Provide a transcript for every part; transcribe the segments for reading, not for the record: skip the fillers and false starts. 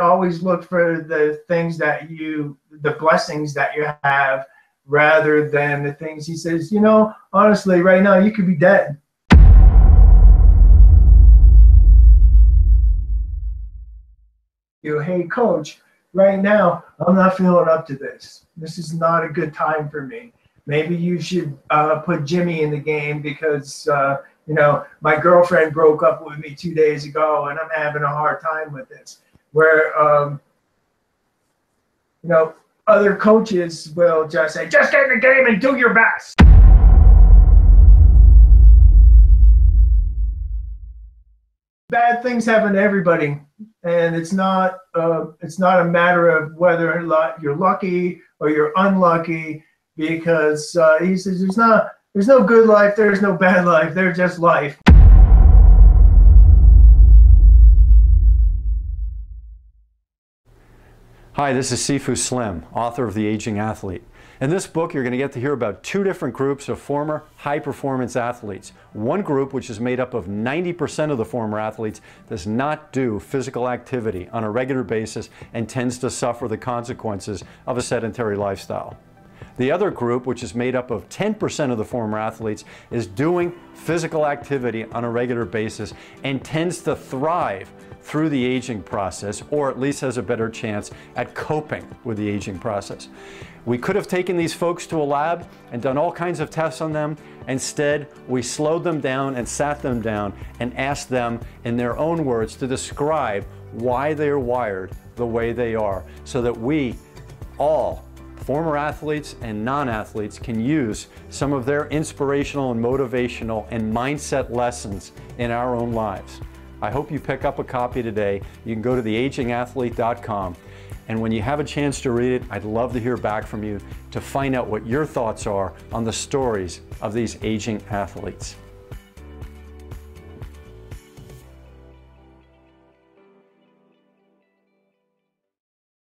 Always look for the things that the blessings that you have, rather than the things. He says, you know, honestly, right now you could be dead. Hey coach, right now I'm not feeling up to this. This is not a good time for me. Maybe you should put Jimmy in the game because you know, my girlfriend broke up with me 2 days ago and I'm having a hard time with this. Where you know, other coaches will just say, just get in the game and do your best. Bad things happen to everybody, and it's not a matter of whether or not you're lucky or you're unlucky, because he says there's no good life, there's no bad life, there's just life. Hi, this is Sifu Slim, author of The Aging Athlete. In this book, you're going to get to hear about two different groups of former high-performance athletes. One group, which is made up of 90% of the former athletes, does not do physical activity on a regular basis and tends to suffer the consequences of a sedentary lifestyle. The other group, which is made up of 10% of the former athletes, is doing physical activity on a regular basis and tends to thrive through the aging process, or at least has a better chance at coping with the aging process. We could have taken these folks to a lab and done all kinds of tests on them. Instead, we slowed them down and sat them down and asked them, in their own words, to describe why they're wired the way they are, so that we all, former athletes and non-athletes, can use some of their inspirational and motivational and mindset lessons in our own lives. I hope you pick up a copy today. You can go to theagingathlete.com, and when you have a chance to read it, I'd love to hear back from you to find out what your thoughts are on the stories of these aging athletes.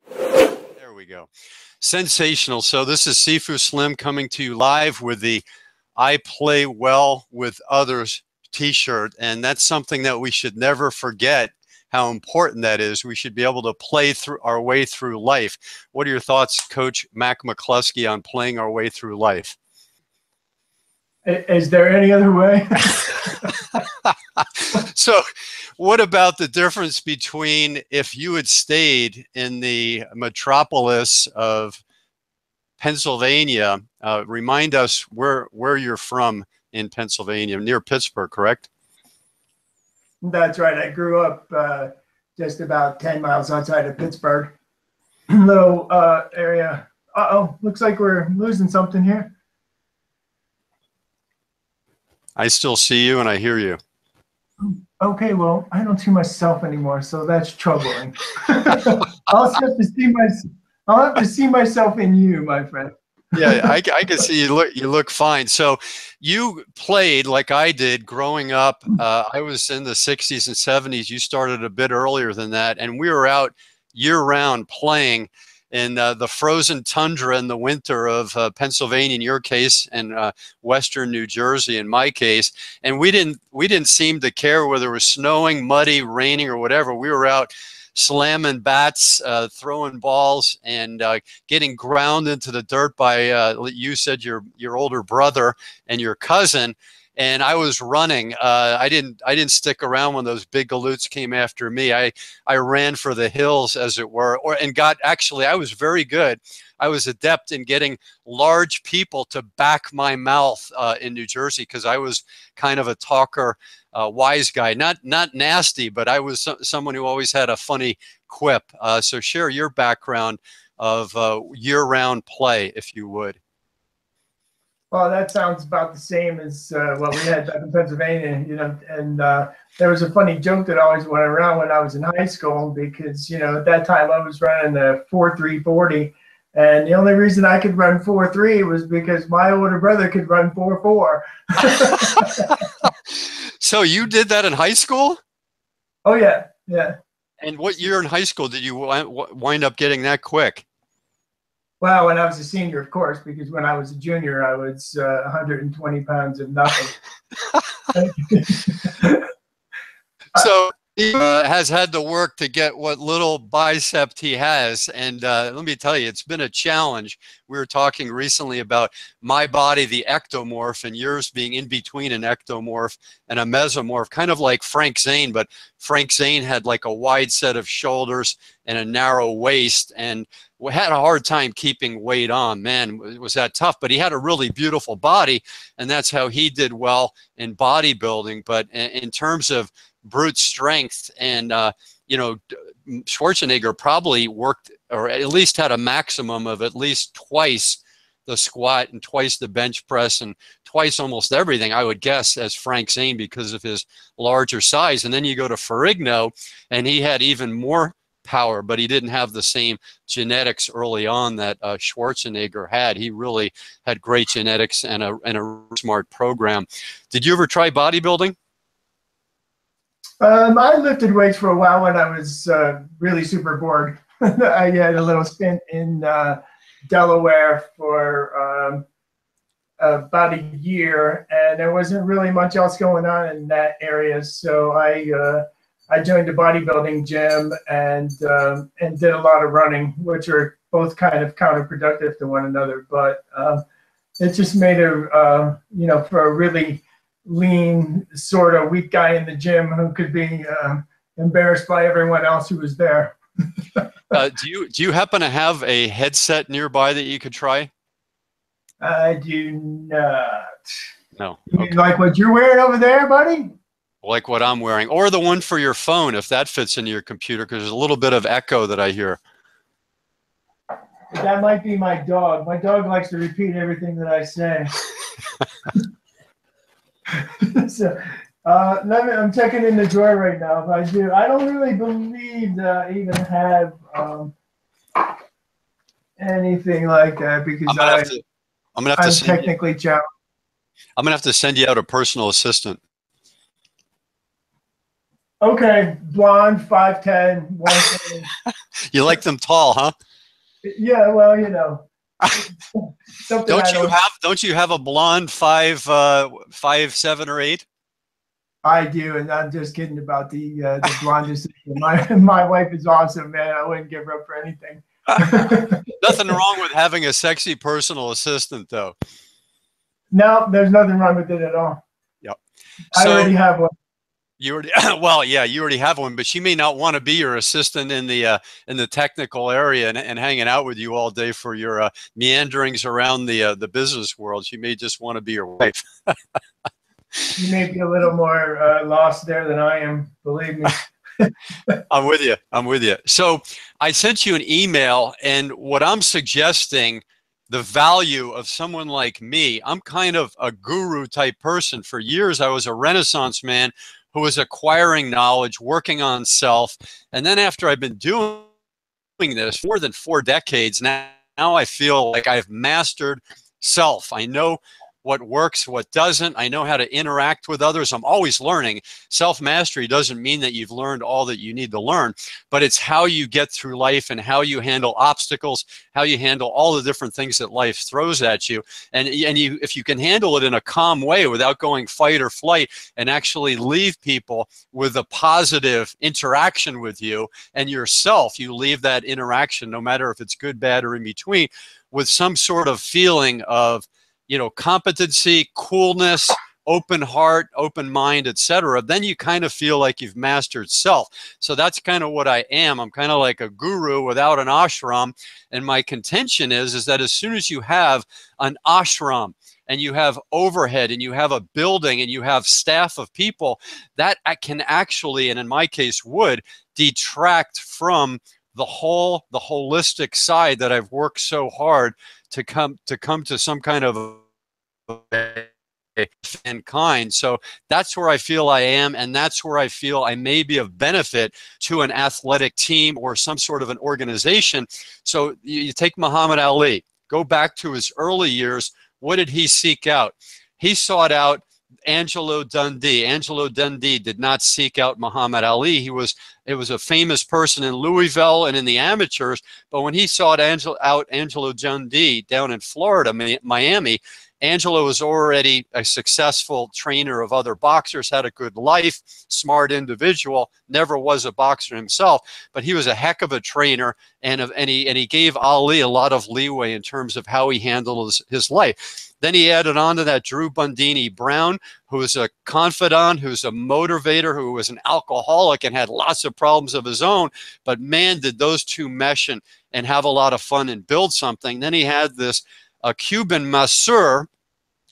There we go. Sensational. So this is Sifu Slim coming to you live with the I Play Well with Others t-shirt, and that's something that we should never forget how important that is. We should be able to play through our way through life. What are your thoughts, Coach Mac McCluskey, on playing our way through life? Is there any other way? So what about the difference between if you had stayed in the metropolis of Pennsylvania? Remind us where you're from in Pennsylvania, near Pittsburgh, correct? That's right. I grew up just about 10 miles outside of Pittsburgh. Little area. Uh-oh, looks like we're losing something here. I still see you and I hear you. Okay, well, I don't see myself anymore, so that's troubling. I'll have to see myself in you, my friend. Yeah, I can see you look fine. So you played like I did growing up. I was in the 60s and 70s. You started a bit earlier than that, and we were out year-round playing in the frozen tundra in the winter of Pennsylvania in your case, and western New Jersey in my case. And we didn't seem to care whether it was snowing, muddy, raining, or whatever. We were out slamming bats, throwing balls, and getting ground into the dirt by, you said, your older brother and your cousin. And I was running. I didn't stick around when those big galoots came after me. I ran for the hills, as it were, actually, I was very good. I was adept in getting large people to back my mouth in New Jersey, because I was kind of a talker, wise guy, not nasty, but I was someone who always had a funny quip. So share your background of year-round play, if you would. Well, that sounds about the same as what we had back in Pennsylvania, you know. And there was a funny joke that always went around when I was in high school, because, you know, at that time I was running the 4.340, and the only reason I could run 4.3 was because my older brother could run 4.4. So you did that in high school? Oh yeah, yeah. And what year in high school did you wind up getting that quick? Well, when I was a senior, of course, because when I was a junior, I was 120 pounds of nothing. So He has had to work to get what little bicep he has. And let me tell you, it's been a challenge. We were talking recently about my body, the ectomorph, and yours being in between an ectomorph and a mesomorph, kind of like Frank Zane, but Frank Zane had like a wide set of shoulders and a narrow waist, and we had a hard time keeping weight on. Man, was that tough. But he had a really beautiful body, and that's how he did well in bodybuilding. But in terms of brute strength, and you know, Schwarzenegger probably worked, or at least had a maximum of at least twice the squat and twice the bench press and twice almost everything, I would guess, as Frank Zane, because of his larger size. And then you go to Ferrigno, and he had even more power, but he didn't have the same genetics early on that Schwarzenegger had. He really had great genetics and a smart program. Did you ever try bodybuilding? I lifted weights for a while when I was really super bored. I had a little stint in Delaware for about a year, and there wasn't really much else going on in that area. So I joined a bodybuilding gym and did a lot of running, which are both kind of counterproductive to one another. But it just made a you know, for a really lean, sort of weak guy in the gym who could be embarrassed by everyone else who was there. Do you happen to have a headset nearby that you could try? I do not. No. You mean like what you're wearing over there, buddy? Like what I'm wearing, or the one for your phone, if that fits into your computer, because there's a little bit of echo that I hear. That might be my dog. My dog likes to repeat everything that I say. So, I'm checking in the drawer right now. If I do, I don't really believe that I even have anything like that, because I'm gonna have to technically challenged. I'm gonna have to send you out a personal assistant. Okay, blonde, 5'10", 120. You like them tall, huh? Yeah, well, you know. Don't you have a blonde 5'7" or 8"? I do, and I'm just kidding about the blonde assistant. My wife is awesome, man. I wouldn't give her up for anything. Nothing wrong with having a sexy personal assistant, though. No, there's nothing wrong with it at all. Yep. I already have one. You already, well, yeah, you already have one, but she may not want to be your assistant in the technical area and hanging out with you all day for your meanderings around the business world. She may just want to be your wife. You may be a little more lost there than I am, believe me. I'm with you. I'm with you. So I sent you an email, and what I'm suggesting, the value of someone like me, I'm kind of a guru type person. For years, I was a Renaissance man who was acquiring knowledge, working on self. And then after I've been doing this more than 4 decades now I feel like I've mastered self. I know what works, what doesn't. I know how to interact with others. I'm always learning. Self-mastery doesn't mean that you've learned all that you need to learn, but it's how you get through life and how you handle obstacles, how you handle all the different things that life throws at you. And if you can handle it in a calm way without going fight or flight, and actually leave people with a positive interaction with you and yourself, you leave that interaction, no matter if it's good, bad, or in between, with some sort of feeling of, you know, competency, coolness, open heart, open mind, etc., then you kind of feel like you've mastered self. So that's kind of what I am. I'm kind of like a guru without an ashram. And my contention is that as soon as you have an ashram and you have overhead and you have a building and you have staff of people, that can actually, and in my case would, detract from the holistic side that I've worked so hard to come to some kind of kind. So that's where I feel I am, and that's where I feel I may be of benefit to an athletic team or some sort of an organization. So you take Muhammad Ali, go back to his early years. What did he seek out? He sought out Angelo Dundee. Angelo Dundee did not seek out Muhammad Ali. It was a famous person in Louisville and in the amateurs, but when he sought out Angelo Dundee down in Florida, Miami, Angelo was already a successful trainer of other boxers, had a good life, smart individual, never was a boxer himself, but he was a heck of a trainer, and he gave Ali a lot of leeway in terms of how he handled his life. Then he added on to that Drew Bundini Brown, who was a confidant, who's a motivator, who was an alcoholic and had lots of problems of his own. But man, did those two mesh and have a lot of fun and build something. Then he had this Cuban masseur,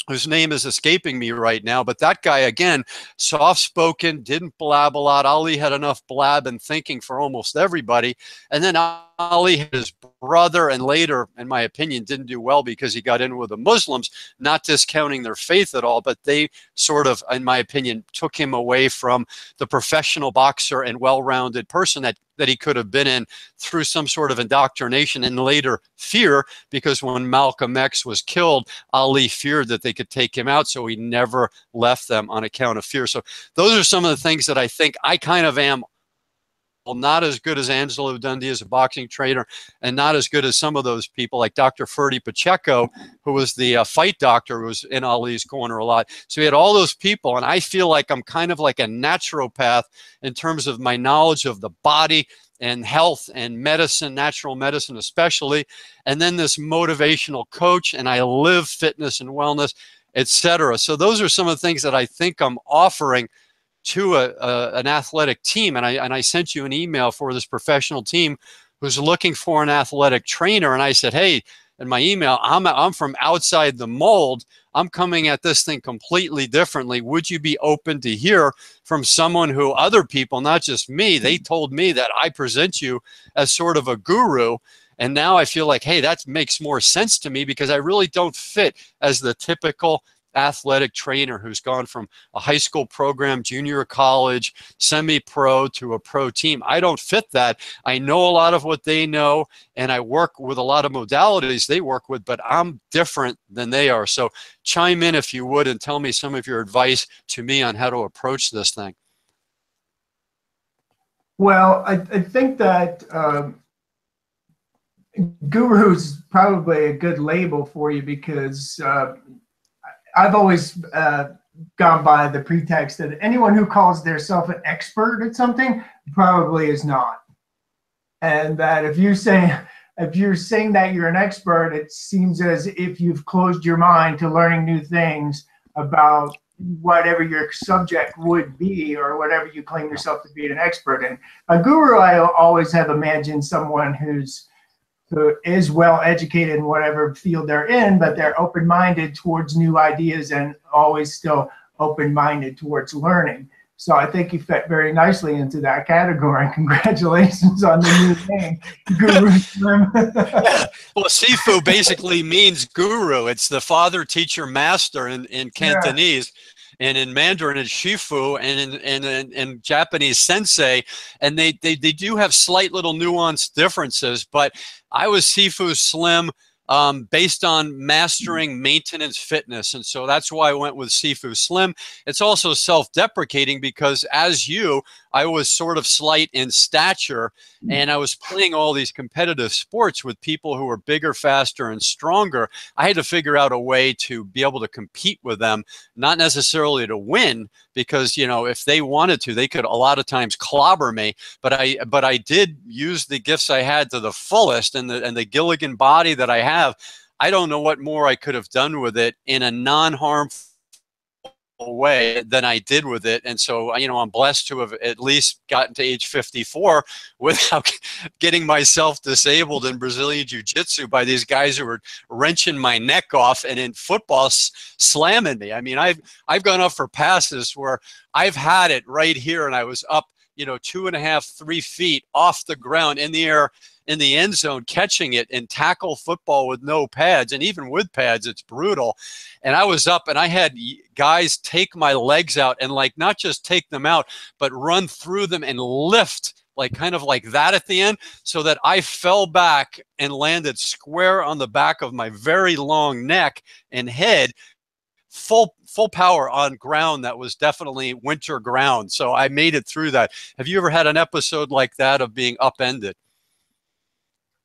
whose name is escaping me right now, but that guy, again, soft-spoken, didn't blab a lot. Ali had enough blab and thinking for almost everybody. And then Ali had his brother, and later, in my opinion, didn't do well because he got in with the Muslims, not discounting their faith at all, but they sort of, in my opinion, took him away from the professional boxer and well-rounded person that he could have been in through some sort of indoctrination and later fear, because when Malcolm X was killed, Ali feared that they could take him out, so he never left them on account of fear. So those are some of the things that I think I kind of am. Well, not as good as Angelo Dundee as a boxing trainer, and not as good as some of those people like Dr. Ferdy Pacheco, who was the fight doctor who was in Ali's corner a lot. So he had all those people, and I feel like I'm kind of like a naturopath in terms of my knowledge of the body and health and medicine, natural medicine especially, and then this motivational coach, and I live fitness and wellness, etc. So those are some of the things that I think I'm offering to an athletic team. And I sent you an email for this professional team who's looking for an athletic trainer. And I said, hey, in my email, I'm from outside the mold. I'm coming at this thing completely differently. Would you be open to hear from someone who other people, not just me, they told me that I present you as sort of a guru. And now I feel like, hey, that makes more sense to me because I really don't fit as the typical athletic trainer who's gone from a high school program, junior college, semi-pro to a pro team. I don't fit that. I know a lot of what they know, and I work with a lot of modalities they work with, but I'm different than they are. So chime in if you would and tell me some of your advice to me on how to approach this thing. Well, I think that guru is probably a good label for you because I've always gone by the pretext that anyone who calls themselves an expert at something probably is not. And that if you're saying that you're an expert, it seems as if you've closed your mind to learning new things about whatever your subject would be or whatever you claim yourself to be an expert in. A guru, I always have imagined someone who is well educated in whatever field they're in, but they're open-minded towards new ideas and always still open-minded towards learning. So I think you fit very nicely into that category. Congratulations on the new name, Guru Slim. Yeah. Well, Sifu basically means guru. It's the father, teacher, master in Cantonese. Yeah. And in Mandarin, it's Shifu, and in Japanese, sensei. And they do have slight little nuanced differences, but I was Sifu Slim based on mastering maintenance fitness. And so that's why I went with Sifu Slim. It's also self-deprecating because as I was sort of slight in stature, and I was playing all these competitive sports with people who were bigger, faster, and stronger. I had to figure out a way to be able to compete with them, not necessarily to win, because, you know, if they wanted to, they could a lot of times clobber me. But I did use the gifts I had to the fullest, and the Gilligan body that I have. I don't know what more I could have done with it in a non-harmful way than I did with it. And so, you know, I'm blessed to have at least gotten to age 54 without getting myself disabled in Brazilian jiu-jitsu by these guys who were wrenching my neck off and in football slamming me. I mean, I've gone up for passes where I've had it right here and I was up, you know, 2.5, 3 feet off the ground in the air in the end zone, catching it in tackle football with no pads. And even with pads, it's brutal. And I was up and I had guys take my legs out and like, not just take them out, but run through them and lift like kind of like that at the end, so that I fell back and landed square on the back of my very long neck and head, full power on ground that was definitely winter ground. So I made it through that. Have you ever had an episode like that of being upended?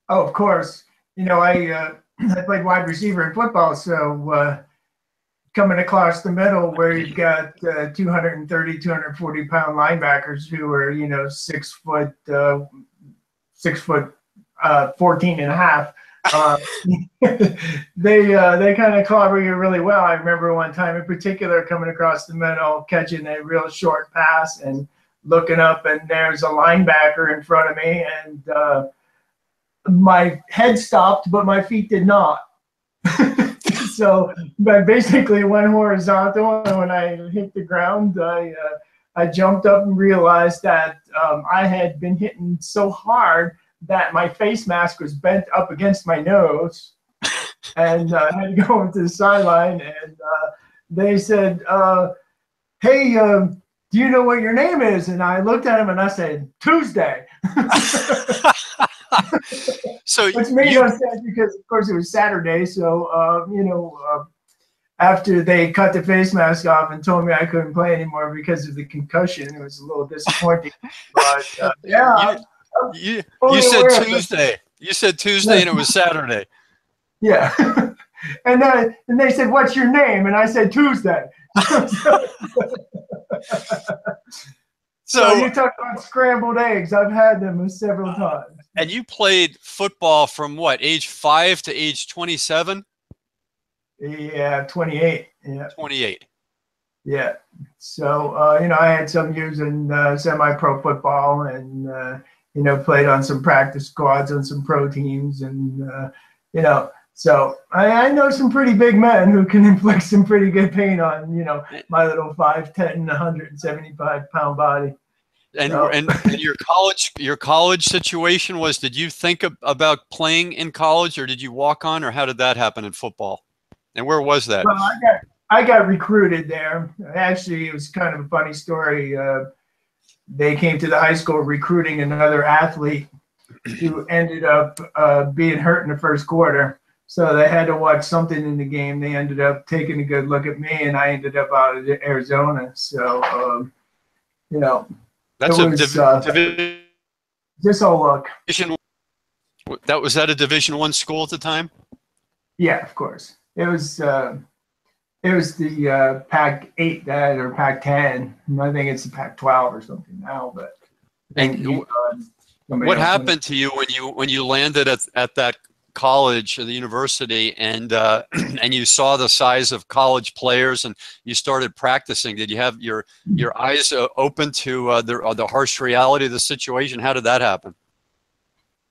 Oh, of course. You know, I played wide receiver in football, so coming across the middle where you've got 230, 240 pound linebackers who are, 6 foot 14 and a half. They kind of clobber you really well. I remember one time in particular coming across the middle, catching a real short pass and looking up, and there's a linebacker in front of me, and my head stopped, but my feet did not. So I basically went horizontal, and when I hit the ground, I jumped up and realized that I had been hitting so hard that my face mask was bent up against my nose, and I had to go into the sideline, and they said, hey, do you know what your name is? And I looked at him and I said, Tuesday. So which made no sense because, of course, it was Saturday. So, after they cut the face mask off and told me I couldn't play anymore because of the concussion, it was a little disappointing. But yeah, you said Tuesday. You said Tuesday, and it was Saturday. Yeah, and they said, "What's your name?" And I said Tuesday. So you talk about scrambled eggs. I've had them several times. And you played football from what, age 5 to age 27? Yeah, 28. Yeah, 28. Yeah. So I had some years in semi-pro football, and played on some practice squads on some pro teams, and so I know some pretty big men who can inflict some pretty good pain on my little 5'10", 175-pound body. And your college situation was, did you think about playing in college, or did you walk on, or how did that happen in football? And where was that? Well, I got recruited there. Actually, it was kind of a funny story. They came to the high school recruiting another athlete who ended up being hurt in the first quarter. So they had to watch something in the game. They ended up taking a good look at me, and I ended up out of Arizona. So, That's just all luck. That was at a Division I school at the time? Yeah, of course. It was the Pac-8 or Pac-10. I think it's the Pac-12 or something now. But what happened to you when you landed at that college or the university, and you saw the size of college players and you started practicing? Did you have your eyes open to the harsh reality of the situation? How did that happen?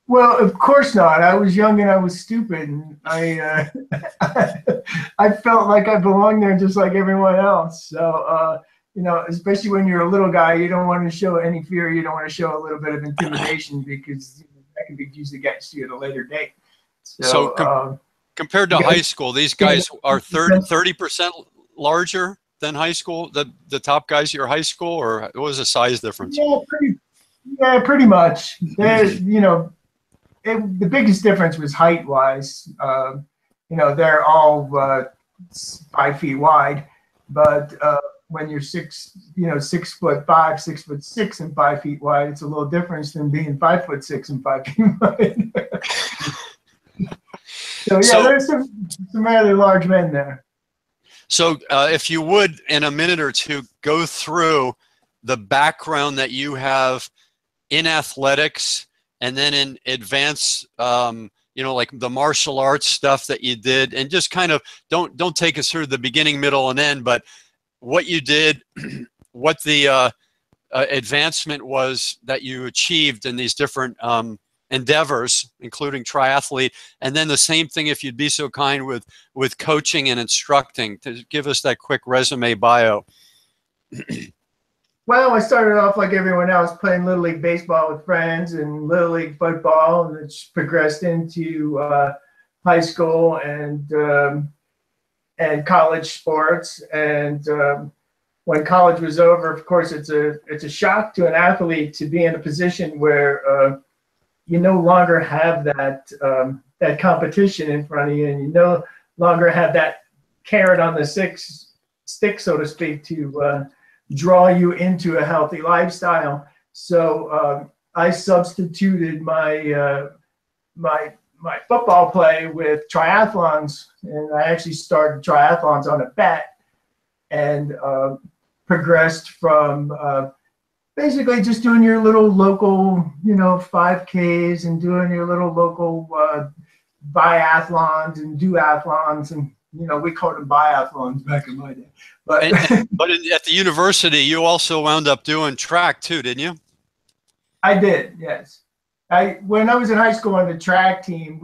Well, of course not. I was young and I was stupid, and I felt like I belonged there just like everyone else. So especially when you're a little guy, you don't want to show any fear. You don't want to show a little bit of intimidation because that can be used against you at a later date. So compared to high school, these guys are 30% larger than high school, the top guys at your high school, or what was the size difference? Yeah, pretty much. The biggest difference was height-wise. They're all 5 feet wide, but when you're 6'5", 6'6", and 5 feet wide, it's a little different than being 5'6" and 5 feet wide. So there's some rather large men there. So if you would, in a minute or two, go through the background that you have in athletics, and then in advanced, like the martial arts stuff that you did, and just kind of don't take us through the beginning, middle, and end, but what you did, what the advancement was that you achieved in these different endeavors, including triathlete, and then the same thing, if you'd be so kind, with coaching and instructing. To give us that quick resume bio. Well, I started off like everyone else, playing Little League baseball with friends and Little League football, and it's progressed into high school and college sports. And when college was over, of course, it's a shock to an athlete to be in a position where you no longer have that competition in front of you, and you no longer have that carrot on the stick, so to speak, to draw you into a healthy lifestyle. So I substituted my my football play with triathlons, and I actually started triathlons on a bet, and progressed from basically just doing your little local, 5Ks and doing your little local biathlons and duathlons, and we called them biathlons back in my day. But at the university, you also wound up doing track too, didn't you? I did, yes. When I was in high school on the track team,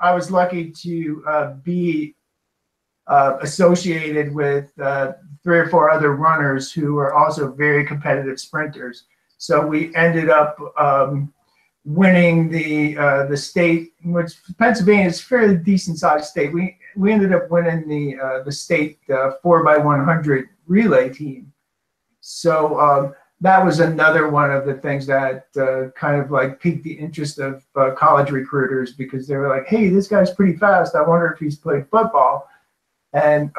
I was lucky to be associated with 3 or 4 other runners who were also very competitive sprinters. So we ended up winning the state, which Pennsylvania is a fairly decent sized state. We ended up winning the state 4x100 relay team. So that was another one of the things that kind of like piqued the interest of college recruiters, because they were like, hey, this guy's pretty fast. I wonder if he's played football. And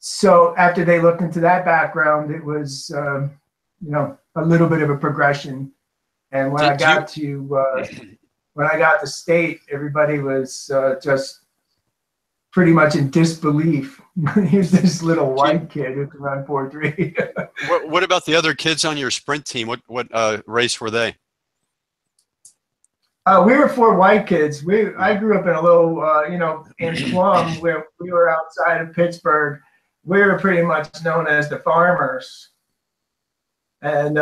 so after they looked into that background, it was, a little bit of a progression. And when I got to state, everybody was just pretty much in disbelief. Here's this little white kid who can run 4.3. What about the other kids on your sprint team? What race were they? We were 4 white kids. I grew up in a little, in Plum, where we were outside of Pittsburgh. We were pretty much known as the farmers. And,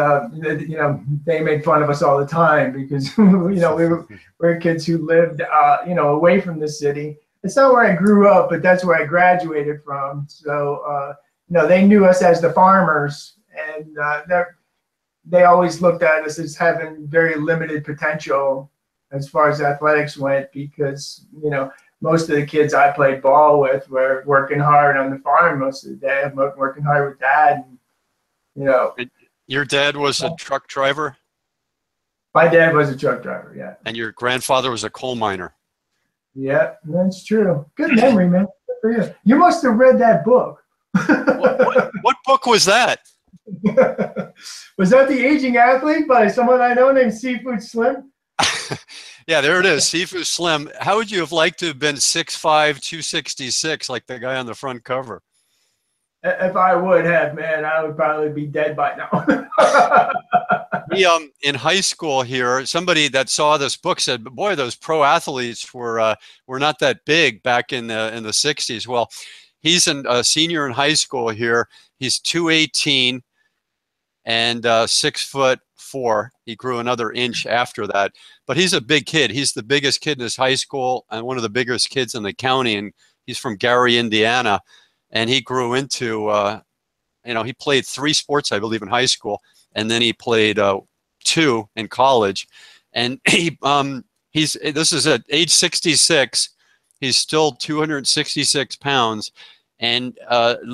they made fun of us all the time because, we were kids who lived, away from the city. It's not where I grew up, but that's where I graduated from. So, they knew us as the farmers, and they always looked at us as having very limited potential as far as athletics went, because, most of the kids I played ball with were working hard on the farm most of the day. I'm working hard with Dad. And, your dad was a truck driver? My dad was a truck driver, yeah. And your grandfather was a coal miner? Yeah, that's true. Good memory, man. Good for you. You must have read that book. What book was that? Was that The Aging Athlete by someone I know named Sifu Slim? Yeah, there it is, Sifu Slim. How would you have liked to have been 6'5", 266, like the guy on the front cover? If I would have, man, I would probably be dead by now. In high school here, somebody that saw this book said, "Boy, those pro athletes were not that big back in the 60s." Well, he's a senior in high school here. He's 218 and 6'4". He grew another inch after that, but he's a big kid. He's the biggest kid in his high school and one of the biggest kids in the county. And he's from Gary, Indiana. And he grew into, he played 3 sports, I believe, in high school, and then he played 2 in college. And this is at age 66. He's still 266 pounds. And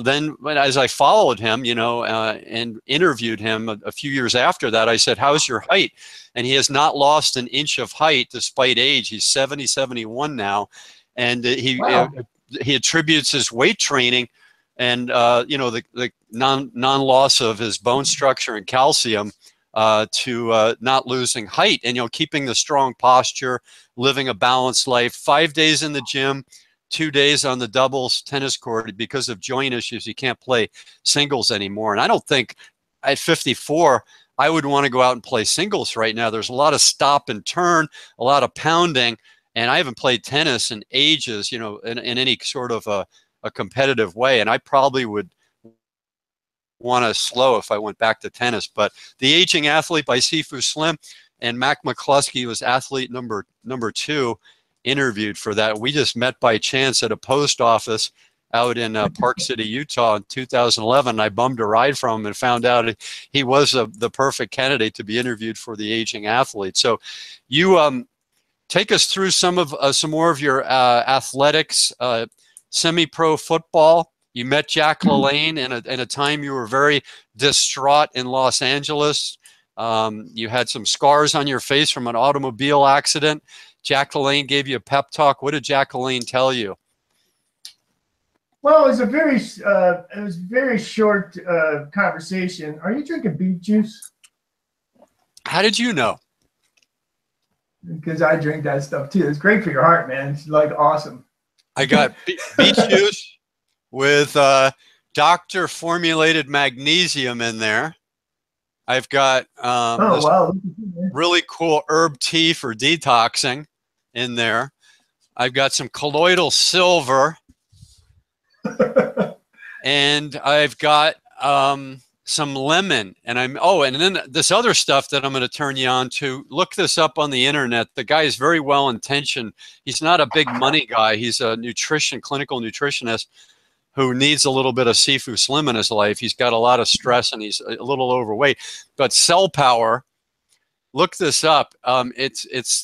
then as I followed him, and interviewed him a few years after that, I said, "How's your height?" And he has not lost an inch of height despite age. He's 71 now, and he attributes his weight training and the non-loss of his bone structure and calcium to not losing height and keeping the strong posture, living a balanced life. 5 days in the gym, 2 days on the doubles tennis court. Because of joint issues, he can't play singles anymore. And I don't think at 54 I would want to go out and play singles right now. There's a lot of stop and turn, a lot of pounding. And I haven't played tennis in ages, in any sort of a competitive way. And I probably would want to slow if I went back to tennis. But The Aging Athlete by Sifu Slim, and Mac McCluskey was athlete number 2, interviewed for that. We just met by chance at a post office out in Park City, Utah in 2011. I bummed a ride from him and found out he was the perfect candidate to be interviewed for The Aging Athlete. So you take us through some more of your athletics, semi-pro football. You met Jacqueline in a time you were very distraught in Los Angeles. You had some scars on your face from an automobile accident. Jacqueline gave you a pep talk. What did Jacqueline tell you? Well, it was very short conversation. Are you drinking beet juice? How did you know? because I drink that stuff too. It's great for your heart, man. It's like awesome. I got beet juice with doctor formulated magnesium in there. I've got Oh, wow. really cool herb tea for detoxing in there. I've got some colloidal silver. And I've got some lemon, and and then this other stuff that I'm going to turn you on to. Look this up on the internet. The guy is very well intentioned. He's not a big money guy. He's a clinical nutritionist who needs a little bit of Sifu Slim in his life. He's got a lot of stress and he's a little overweight. But Cell Power, look this up. It's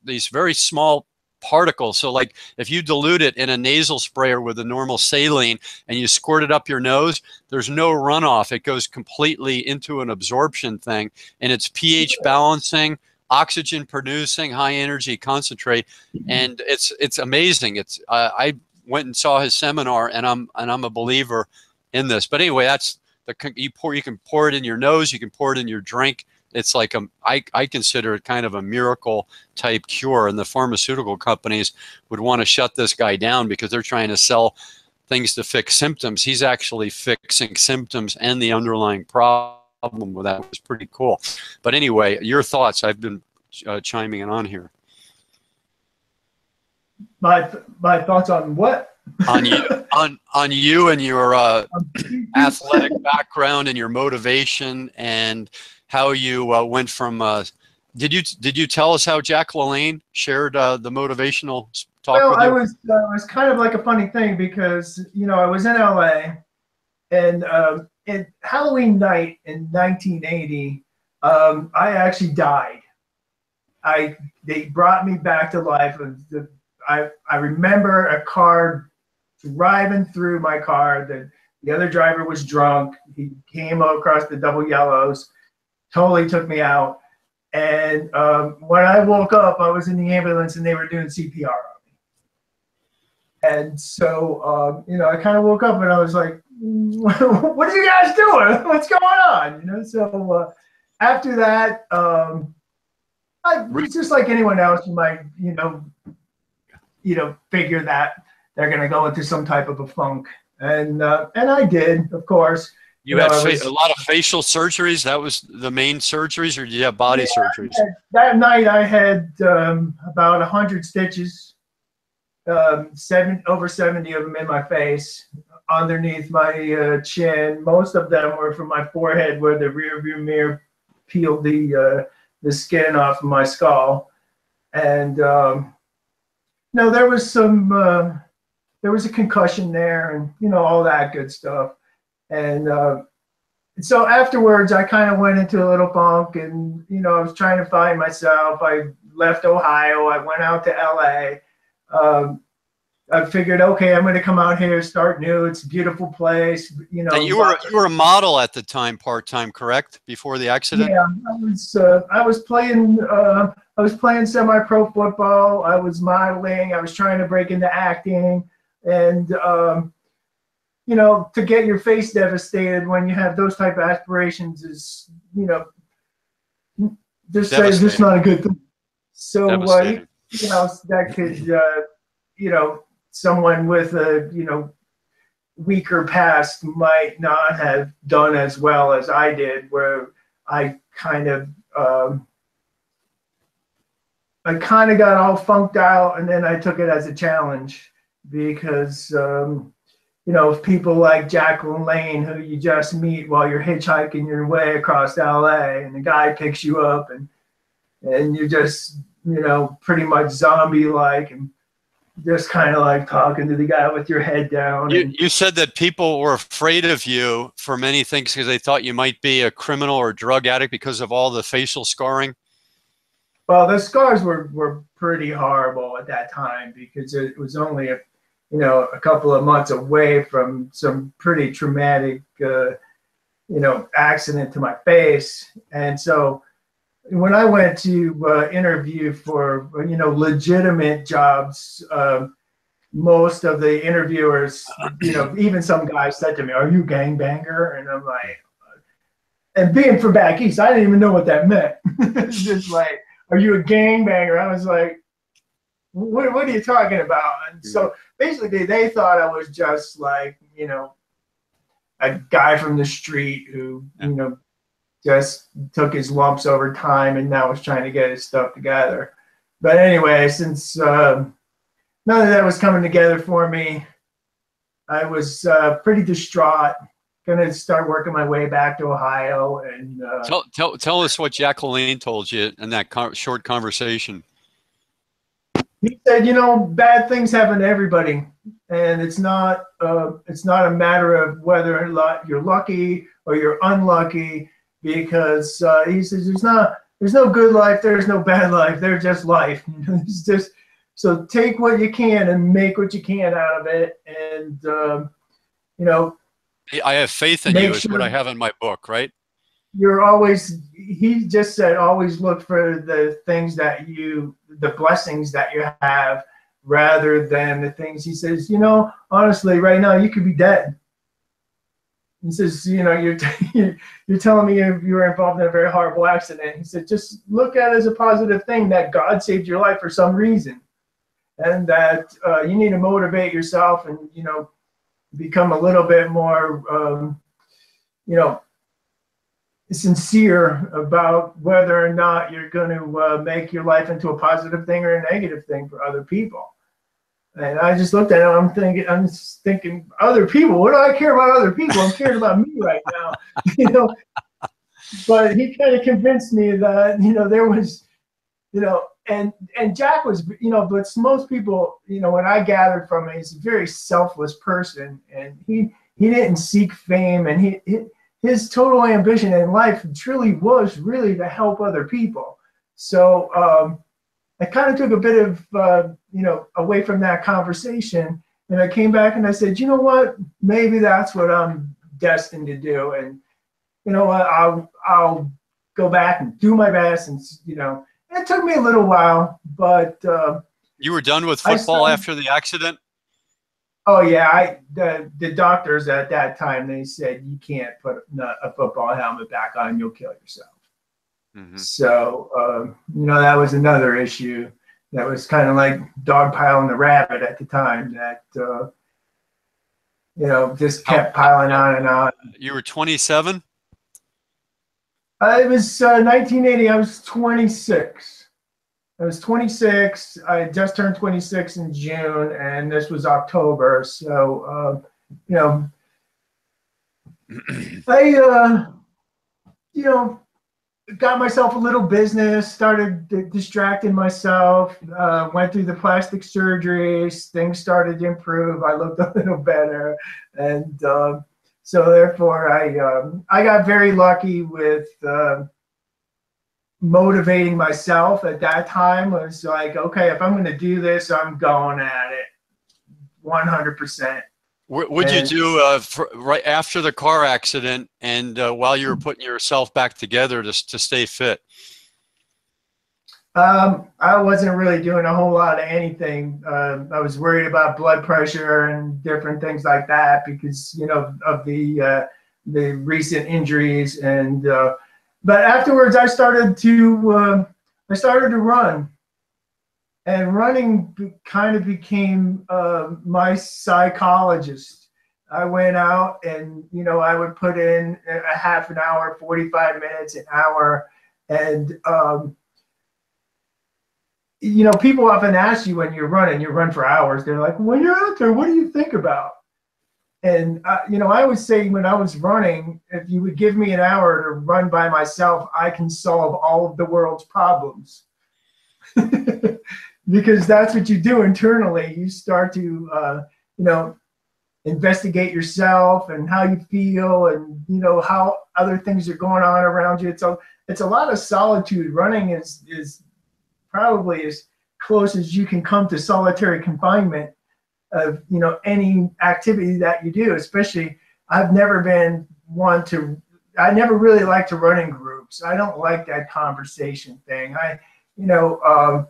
these very small particles. So like if you dilute it in a nasal sprayer with a normal saline and you squirt it up your nose, there's no runoff. It goes completely into an absorption thing, and it's pH balancing, oxygen producing, high energy concentrate, and it's amazing. It's I went and saw his seminar, and I'm a believer in this. But anyway, that's you can pour it in your nose, you can pour it in your drink. It's like I consider it kind of a miracle type cure, and the pharmaceutical companies would want to shut this guy down because they're trying to sell things to fix symptoms. He's actually fixing symptoms and the underlying problem with that. It's pretty cool. But anyway, your thoughts. I've been chiming in on here. My thoughts on what? on you and your athletic background and your motivation and how you went from did you tell us how Jacqueline shared the motivational talk with you? It was kind of like a funny thing because I was in LA, and in Halloween night in 1980 I actually died. They brought me back to life. I remember a car driving through my car. The other driver was drunk. He came across the double yellows, totally took me out. And when I woke up, I was in the ambulance and they were doing CPR on me. And so, I kind of woke up and I was like, what are you guys doing? What's going on? So after that, I was just like anyone else. You might, figure that they're going to go into some type of a funk. And I did, of course. You had a lot of facial surgeries. That was the main surgeries, or did you have body surgeries? That night I had about 100 stitches, over 70 of them in my face, underneath my chin. Most of them were from my forehead, where the rear view mirror peeled the skin off of my skull. And there was there was a concussion there, and all that good stuff. And so afterwards, I kind of went into a little funk, and I was trying to find myself. I left Ohio. I went out to LA. I figured, okay, I'm going to come out here, start new. It's a beautiful place. And you were a model at the time, part-time, correct? Before the accident? Yeah, I was playing semi-pro football. I was modeling. I was trying to break into acting, and to get your face devastated when you have those type of aspirations is, just not a good thing. So, that could, someone with a, weaker past might not have done as well as I did, where I kind of got all funked out, and then I took it as a challenge because, people like Jacqueline, who you just meet while you're hitchhiking your way across LA, and the guy picks you up, and you're just, pretty much zombie-like, and just kind of like talking to the guy with your head down. You said that people were afraid of you for many things because they thought you might be a criminal or drug addict because of all the facial scarring. Well, the scars were pretty horrible at that time because it was only a couple of months away from some pretty traumatic, accident to my face. And so when I went to interview for, legitimate jobs, most of the interviewers, even some guys said to me, "Are you a gangbanger?" And I'm like, and being from back east, I didn't even know what that meant. It's just like, are you a gangbanger? I was like, what are you talking about? And so basically they thought I was just like, you know, a guy from the street who, you know, just took his lumps over time and now was trying to get his stuff together. But anyway, since none of that was coming together for me, I was pretty distraught. Gonna start working my way back to Ohio. And tell us what Jacqueline told you in that short conversation. He said, you know, bad things happen to everybody, and it's not a matter of whether you're lucky or you're unlucky, because he says there's no good life, there's no bad life, there's just life. It's just, so take what you can and make what you can out of it, and you know, I have faith in you is what I have in my book, right? You're always, he just said, always look for the things the blessings that you have, rather than the things. He says, you know, honestly, right now you could be dead. He says, you know, you're telling me you were involved in a very horrible accident. He said, just look at it as a positive thing that God saved your life for some reason, and that you need to motivate yourself and, you know, become a little bit more, you know, sincere about whether or not you're going to make your life into a positive thing or a negative thing for other people. And I just looked at it. I'm thinking, other people. What do I care about other people? I'm caring about me right now, you know. But he kind of convinced me that, you know, there was, you know, and Jack was, you know, but most people, you know, when I gathered from him, he's a very selfless person, and he didn't seek fame, and his total ambition in life truly was really to help other people. So I kind of took a bit of, you know, away from that conversation, and I came back and I said, you know what, maybe that's what I'm destined to do. And, you know what, I'll go back and do my best. And, you know, it took me a little while, but. You were done with football after the accident? Oh yeah, the doctors at that time, they said you can't put a football helmet back on, you'll kill yourself. Mm-hmm. So you know, that was another issue. That was kind of like dogpiling the rabbit at the time. That you know, just kept piling on and on. You were 27? It was 1980. I was 26. I was 26. I just turned 26 in June, and this was October. So, you know, I, you know, got myself a little business, started distracting myself, went through the plastic surgeries, things started to improve. I looked a little better. And so therefore I got very lucky with motivating myself at that time. Was like, okay, if I'm going to do this, I'm going at it 100%. What did you do right after the car accident and while you were putting yourself back together to stay fit? I wasn't really doing a whole lot of anything. I was worried about blood pressure and different things like that because, you know, of the recent injuries. And but afterwards, I started to run, and running kind of became my psychologist. I went out and, you know, I would put in a half an hour, 45 minutes, an hour, and you know, people often ask you when you're running, you run for hours. They're like, when you're out there, what do you think about? And, you know, I would say when I was running, if you would give me an hour to run by myself, I can solve all of the world's problems. Because that's what you do internally. You start to, you know, investigate yourself and how you feel and, you know, how other things are going on around you. It's a lot of solitude. Running is probably as close as you can come to solitary confinement of, you know, any activity that you do. Especially, I've never been one to, I never really like to run in groups. I don't like that conversation thing. You know,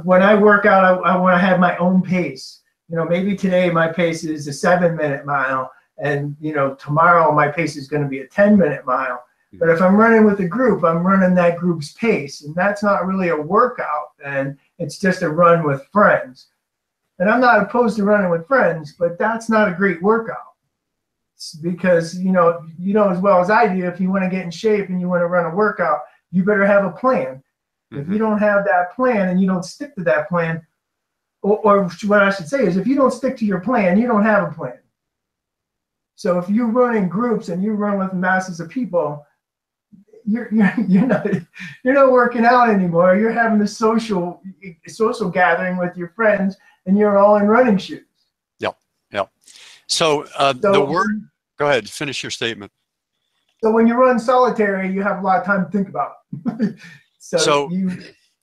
when I work out, I want to have my own pace. You know, maybe today my pace is a 7-minute mile, and, you know, tomorrow my pace is going to be a 10-minute mile. But if I'm running with a group, I'm running that group's pace, and that's not really a workout, and it's just a run with friends. And I'm not opposed to running with friends, but that's not a great workout. It's because, you know as well as I do, if you want to get in shape and you want to run a workout, you better have a plan. If you don't have that plan and you don't stick to that plan, or what I should say is, if you don't stick to your plan, you don't have a plan. So if you run in groups and you run with masses of people, you're not working out anymore. You're having a social gathering with your friends, and you're all in running shoes. Yep. So the word. Go ahead. Finish your statement. So when you run solitary, you have a lot of time to think about it.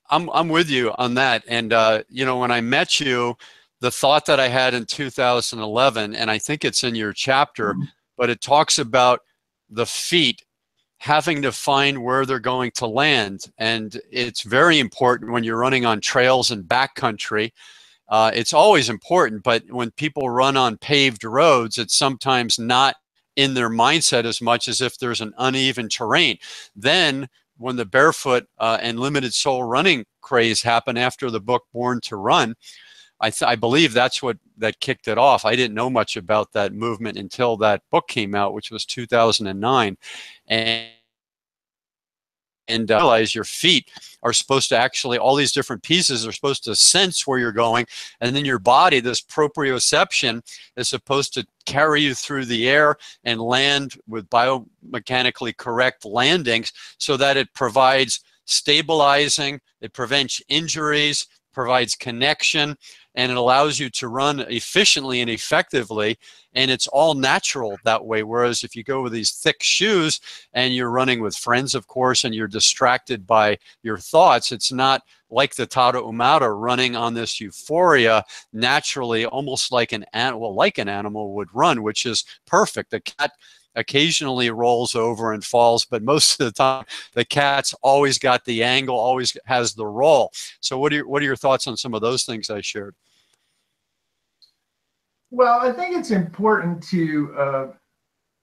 I'm with you on that. And when I met you, the thought that I had in 2011, and I think it's in your chapter, but it talks about the feet having to find where they're going to land. And it's very important when you're running on trails and backcountry. It's always important, but when people run on paved roads, it's sometimes not in their mindset as much as if there's an uneven terrain. Then when the barefoot and limited sole running craze happened after the book Born to Run, I believe that's what that kicked it off. I didn't know much about that movement until that book came out, which was 2009. And realize your feet are supposed to actually, all these different pieces are supposed to sense where you're going. And then your body, this proprioception, is supposed to carry you through the air and land with biomechanically correct landings so that it provides stabilizing, it prevents injuries, provides connection, and it allows you to run efficiently and effectively, and it's all natural that way. Whereas if you go with these thick shoes and you're running with friends, of course, and you're distracted by your thoughts, it's not like the Tara Umara running on this euphoria naturally, almost like an animal would run, which is perfect. The cat occasionally rolls over and falls, but most of the time the cat's always got the angle, always has the roll. So what are your thoughts on some of those things I shared? Well, I think it's important to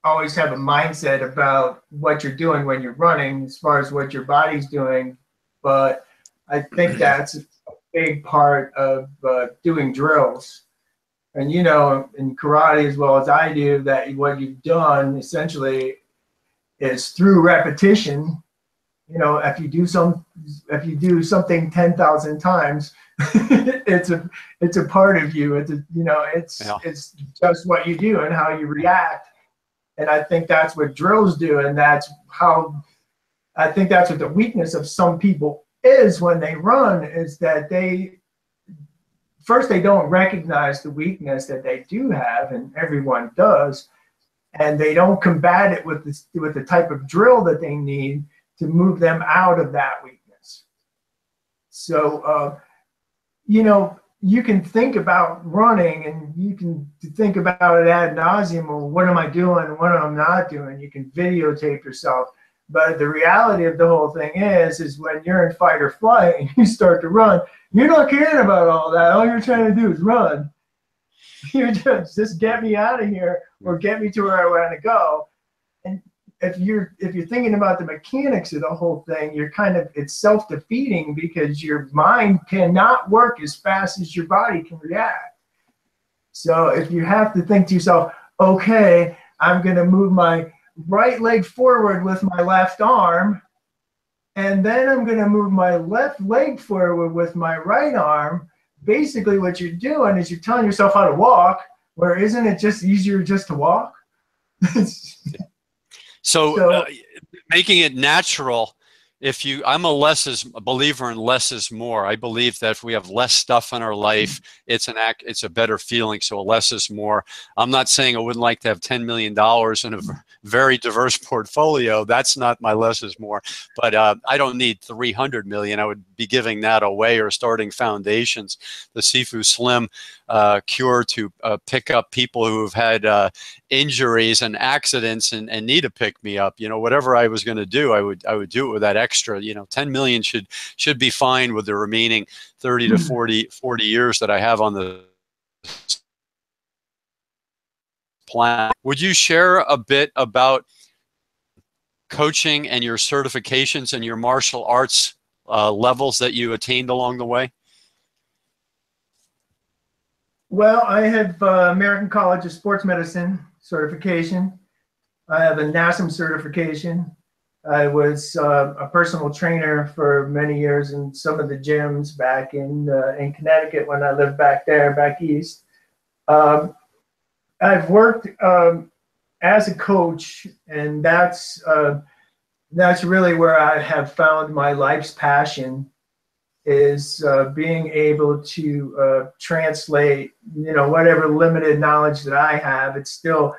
always have a mindset about what you're doing when you're running, as far as what your body's doing. But I think that's a big part of doing drills. And in karate, as well as I do, that what you've done essentially is through repetition. If you do something 10,000 times, it's a part of you. It's just what you do and how you react. And I think that's what drills do, and that's what the weakness of some people is when they run, is that they don't recognize the weakness that they do have, and everyone does, and they don't combat it with the type of drill that they need to move them out of that weakness. So, you can think about running, and you can think about it ad nauseum. Well, what am I doing? What am I not doing? You can videotape yourself. But the reality of the whole thing is when you're in fight or flight and you start to run, you're not caring about all that. All you're trying to do is run. You're just get me out of here, or get me to where I want to go. And if you're thinking about the mechanics of the whole thing, it's self-defeating, because your mind cannot work as fast as your body can react. So if you have to think to yourself, okay, I'm going to move my right leg forward with my left arm, and then I'm going to move my left leg forward with my right arm. Basically what you're doing is you're telling yourself how to walk, where isn't it just easier just to walk? So making it natural. I'm a believer in less is more. I believe that if we have less stuff in our life, it's a better feeling. So less is more. I'm not saying I wouldn't like to have $10 million in a very diverse portfolio. That's not my less is more. But I don't need 300 million. I would be giving that away or starting foundations. The Sifu Slim cure to pick up people who have had injuries and accidents and need to pick me up. Whatever I was going to do, I would do it with that extra. 10 million should be fine with the remaining 30 to 40 years that I have on the plan. Would you share a bit about coaching and your certifications and your martial arts levels that you attained along the way? Well, I have American College of Sports Medicine certification. I have a NASM certification. I was a personal trainer for many years in some of the gyms back in Connecticut when I lived back there, back east. I've worked as a coach, and that's really where I have found my life's passion, is being able to translate, whatever limited knowledge that I have. It's still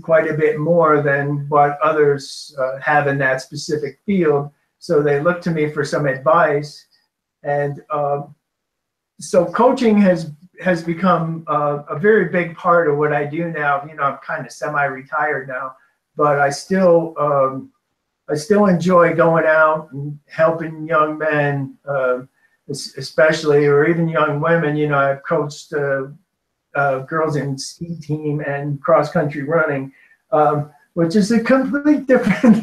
quite a bit more than what others have in that specific field. So they look to me for some advice. And so coaching has become a very big part of what I do now. I'm kind of semi-retired now, but I still enjoy going out and helping young men, especially, or even young women. I've coached girls in ski team and cross country running, which is a complete different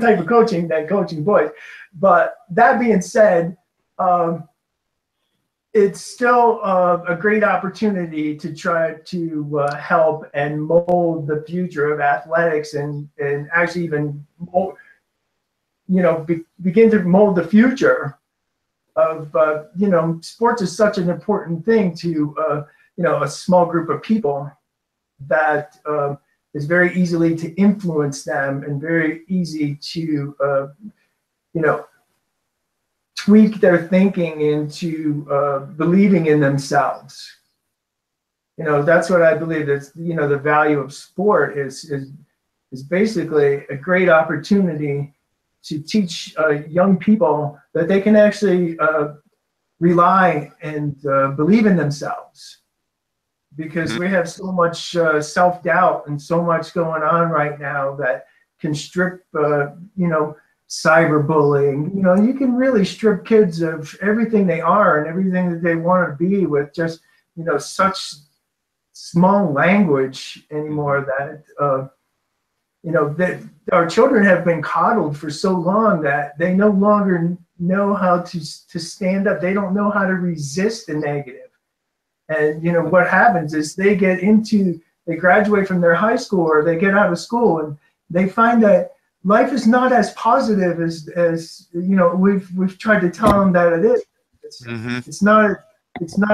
type of coaching than coaching boys. But that being said, it's still a great opportunity to try to help and mold the future of athletics, and actually even mold, begin to mold the future of, sports is such an important thing to, a small group of people that is very easily to influence them and very easy to, tweak their thinking into believing in themselves. That's what I believe. That's, the value of sport is basically a great opportunity to teach young people that they can actually rely and believe in themselves, because we have so much self-doubt and so much going on right now that can strip, cyberbullying. You can really strip kids of everything they are and everything that they want to be with just, such small language anymore, that, that our children have been coddled for so long that they no longer know how to stand up. They don't know how to resist the negative. And, what happens is they graduate from their high school, or they get out of school, and they find that life is not as positive as we've tried to tell them that it is. It's not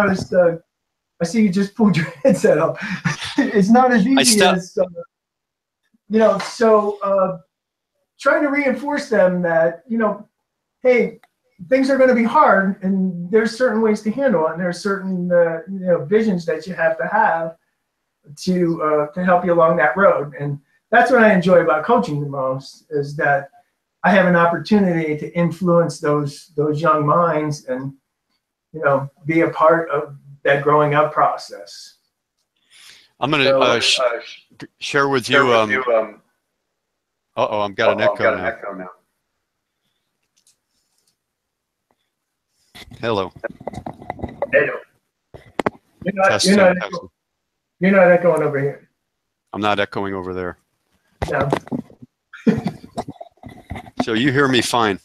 as I see you just pulled your headset up. It's not as easy as so trying to reinforce them that hey, things are going to be hard, and there's certain ways to handle it, and there's certain visions that you have to help you along that road. And that's what I enjoy about coaching the most, is that I have an opportunity to influence those young minds and, be a part of that growing up process. I'm going to share with you. Uh-oh, I've got an echo now. Hello. You're not echoing over here. I'm not echoing over there. No. So you hear me fine?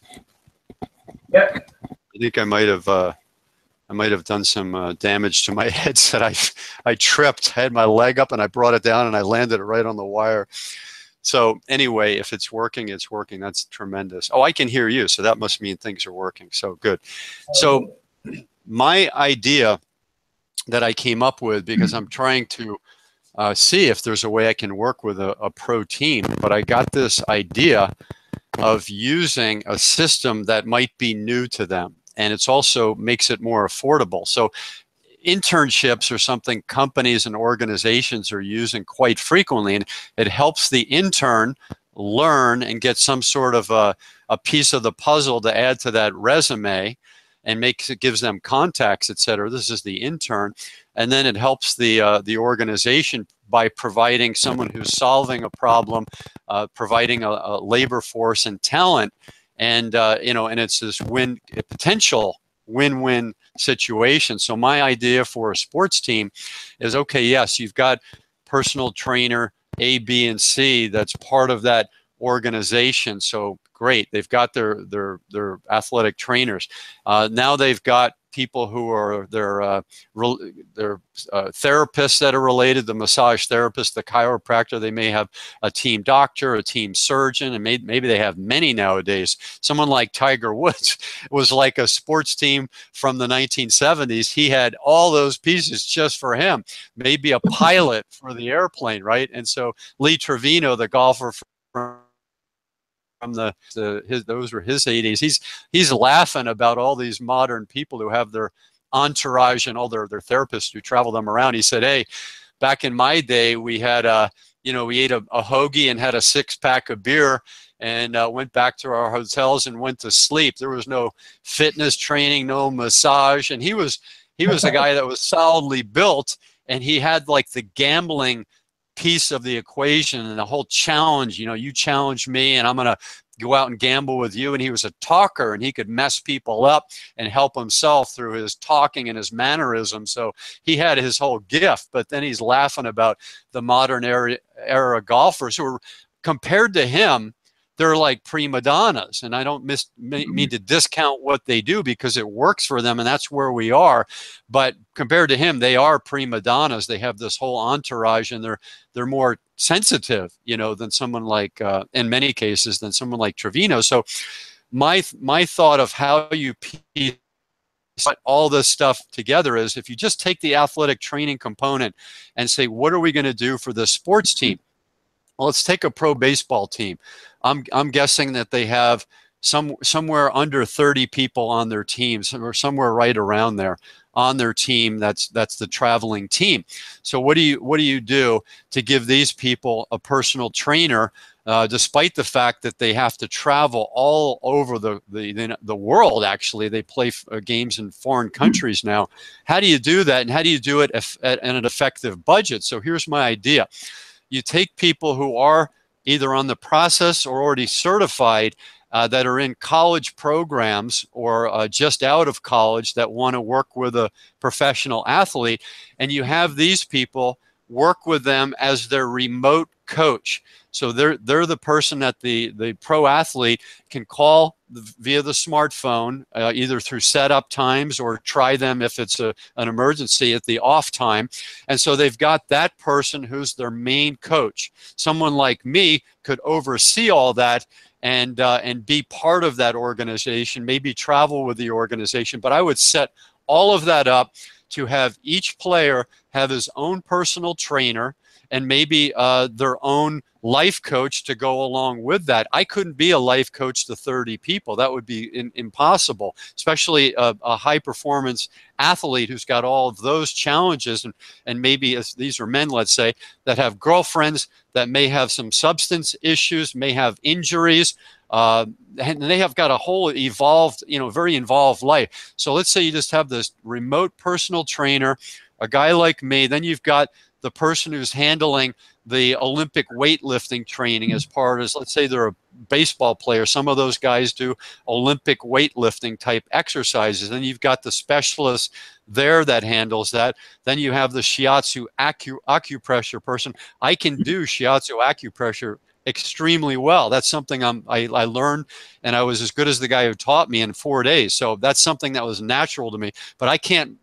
Yep. I think I might have done some damage to my headset. I tripped. I had my leg up and I brought it down and I landed it right on the wire. So anyway, if it's working, it's working. That's tremendous. Oh, I can hear you. So that must mean things are working. So good. So my idea that I came up with, because I'm trying to see if there's a way I can work with a pro team, but I got this idea of using a system that might be new to them, and it's also makes it more affordable. So internships are something companies and organizations are using quite frequently, and it helps the intern learn and get some sort of a piece of the puzzle to add to that resume, and gives them contacts, etc. This is the intern. And then it helps the organization by providing someone who's solving a problem, providing a labor force and talent, and and it's this potential win-win situation. So my idea for a sports team is, okay, yes, you've got personal trainer, A, B, and C that's part of that organization. So great, they've got their athletic trainers. Now they've got people who are their therapists that are related, the massage therapist, the chiropractor. They may have a team doctor, a team surgeon, and maybe they have many nowadays. Someone like Tiger Woods was like a sports team from the 1970s. He had all those pieces just for him. Maybe a pilot for the airplane, right? And so Lee Trevino, the golfer from those were his 80s. He's laughing about all these modern people who have their entourage and all their therapists who travel them around. He said, "Hey, back in my day, we had we ate a hoagie and had a 6-pack of beer and went back to our hotels and went to sleep. There was no fitness training, no massage." And he was a guy that was solidly built, and he had like the gambling piece of the equation and the whole challenge. You challenge me and I'm going to go out and gamble with you. And he was a talker, and he could mess people up and help himself through his talking and his mannerisms. So he had his whole gift. But then he's laughing about the modern era golfers who are, compared to him, they're like prima donnas. And I don't mean to discount what they do, because it works for them and that's where we are. But compared to him, they are prima donnas. They have this whole entourage, and they're more sensitive, than someone like, in many cases, than someone like Trevino. So my thought of how you piece all this stuff together is, if you just take the athletic training component and say, what are we going to do for the sports team? Well, let's take a pro baseball team. I'm guessing that they have somewhere under 30 people on their teams, or somewhere right around there on their team. That's the traveling team. So what do you do to give these people a personal trainer, despite the fact that they have to travel all over the world? Actually, they play games in foreign countries now. How do you do that, and how do you do it at an effective budget? So here's my idea. You take people who are either on the process or already certified, that are in college programs or just out of college, that want to work with a professional athlete, and you have these people work with them as their remote coach. So they're the person that the pro athlete can call via the smartphone, either through setup times or try them if it's an emergency at the off time. And so they've got that person who's their main coach. Someone like me could oversee all that and be part of that organization, maybe travel with the organization. But I would set all of that up to have each player have his own personal trainer, and maybe their own life coach to go along with that. I couldn't be a life coach to 30 people. That would be impossible, especially a high performance athlete who's got all of those challenges. And maybe these are men, let's say, that have girlfriends that may have some substance issues, may have injuries, and they have got a whole evolved, very involved life. So let's say you just have this remote personal trainer, a guy like me. Then you've got the person who's handling the Olympic weightlifting training as part as, let's say they're a baseball player. Some of those guys do Olympic weightlifting type exercises. Then you've got the specialist there that handles that. Then you have the shiatsu acupressure person. I can do shiatsu acupressure extremely well. That's something I learned, and I was as good as the guy who taught me in 4 days. So that's something that was natural to me. But I can't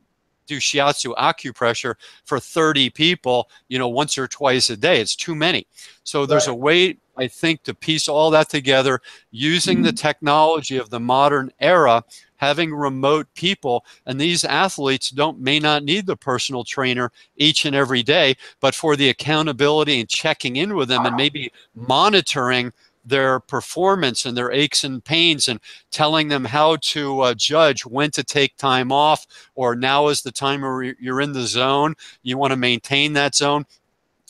do shiatsu acupressure for 30 people, once or twice a day. It's too many. So there's a way, I think, to piece all that together using the technology of the modern era, having remote people. And these athletes may not need the personal trainer each and every day, but for the accountability and checking in with them and maybe monitoring their performance and their aches and pains, and telling them how to judge when to take time off, or now is the time where you're in the zone, you want to maintain that zone.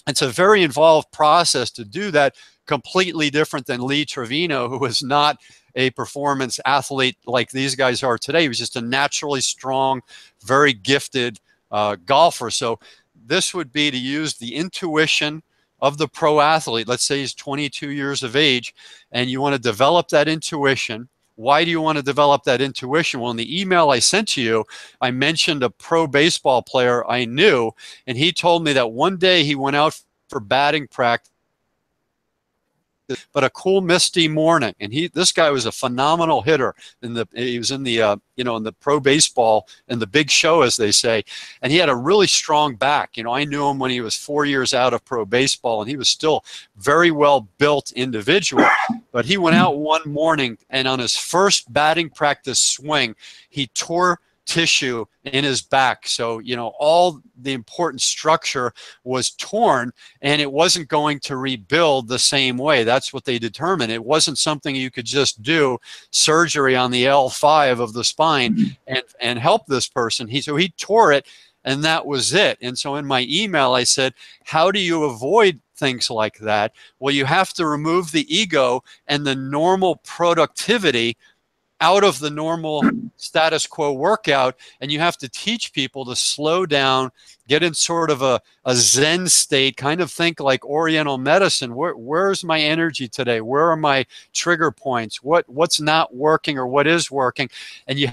It's a very involved process to do that, completely different than Lee Trevino, who was not a performance athlete like these guys are today. He was just a naturally strong, very gifted golfer. So this would be to use the intuition of the pro athlete. Let's say he's 22 years of age, and you want to develop that intuition. Why do you want to develop that intuition? Well, in the email I sent to you, I mentioned a pro baseball player I knew, and he told me that one day he went out for batting practice but a cool misty morning, and this guy was a phenomenal hitter. He was in the you know, in the pro baseball, in the big show, as they say, and he had a really strong back. You know, I knew him when he was 4 years out of pro baseball, and he was still very well built individual. But he went out one morning, and on his first batting practice swing, he tore tissue in his back. So, you know, all the important structure was torn, and it wasn't going to rebuild the same way. That's what they determined. It wasn't something you could just do surgery on the L5 of the spine and help this person. So he tore it, and that was it. And so in my email, I said, how do you avoid things like that? Well, you have to remove the ego and the normal productivity out of the normal status quo workout, and you have to teach people to slow down, get in sort of a Zen state, kind of think like Oriental medicine. Where's my energy today? Where are my trigger points? What's not working or what is working? And you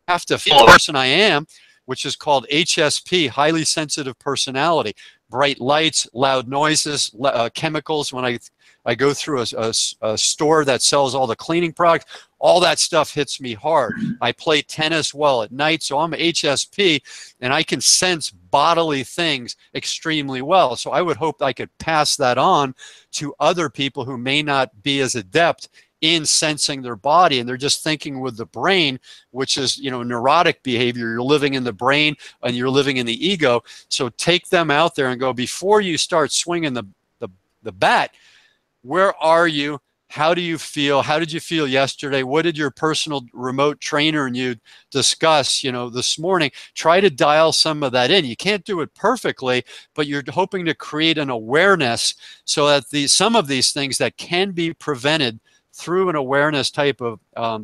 have to feel the person I am, which is called HSP, highly sensitive personality. Bright lights, loud noises, chemicals. When I go through a store that sells all the cleaning products, all that stuff hits me hard. I play tennis well at night, so I'm HSP, and I can sense bodily things extremely well. So I would hope I could pass that on to other people who may not be as adept in sensing their body, and they're just thinking with the brain, which is, you know, neurotic behavior. You're living in the brain and you're living in the ego. So take them out there and go, before you start swinging the bat, where are you? How do you feel? How did you feel yesterday? What did your personal remote trainer and you discuss, you know, this morning? Try to dial some of that in. You can't do it perfectly, but you're hoping to create an awareness so that some of these things that can be prevented through an awareness type of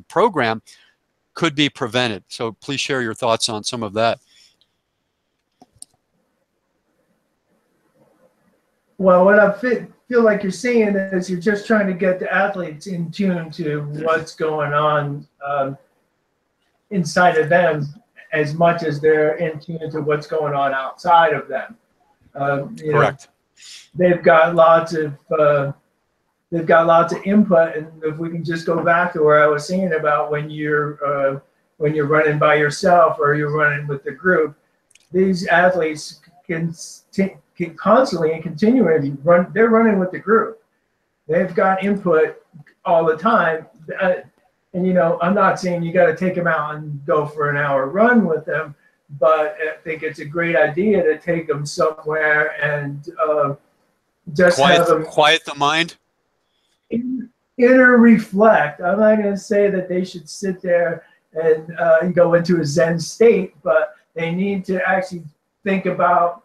program could be prevented. So please share your thoughts on some of that. Well, what I feel like you're saying is you're just trying to get the athletes in tune to what's going on inside of them as much as they're in tune to what's going on outside of them. You Correct. Know, they've got lots of input, and if we can just go back to where I was saying about when you're running by yourself or you're running with the group, these athletes can constantly and continually run. They're running with the group. They've got input all the time, and you know, I'm not saying you got to take them out and go for an hour run with them, but I think it's a great idea to take them somewhere and just have them quiet the mind. Inner reflect. I'm not going to say that they should sit there and go into a Zen state, but they need to actually think about.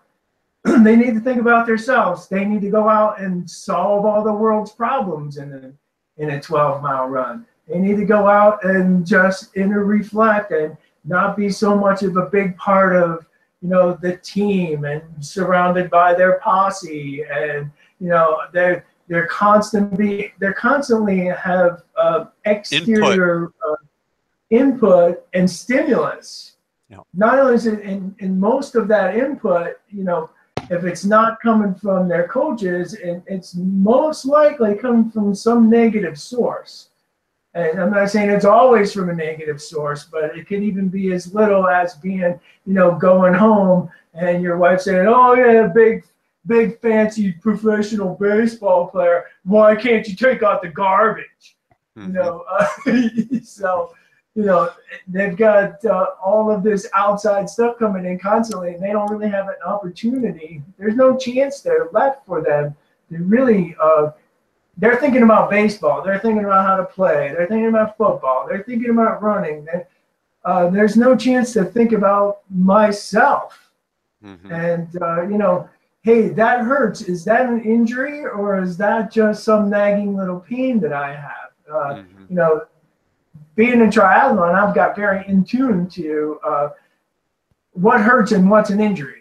They need to think about themselves. They need to go out and solve all the world's problems in a 12-mile run. They need to go out and just inner reflect and not be so much of a big part of, you know, the team and surrounded by their posse, and you know they're constantly have exterior input and stimulus. Yeah. Not only is it in most of that input, you know, if it's not coming from their coaches, it's most likely coming from some negative source. And I'm not saying it's always from a negative source, but it can even be as little as being, you know, going home and your wife saying, "Oh yeah, big fancy professional baseball player. Why can't you take out the garbage?" Mm-hmm. You know, so you know they've got all of this outside stuff coming in constantly, and they don't really have an opportunity. There's no chance there left for them to really. They're thinking about baseball. They're thinking about how to play. They're thinking about football. They're thinking about running. There's no chance to think about myself. Mm-hmm. And you know, hey, that hurts. Is that an injury, or is that just some nagging little pain that I have? Mm-hmm. You know, being in triathlon, I've got very in tune to what hurts and what's an injury.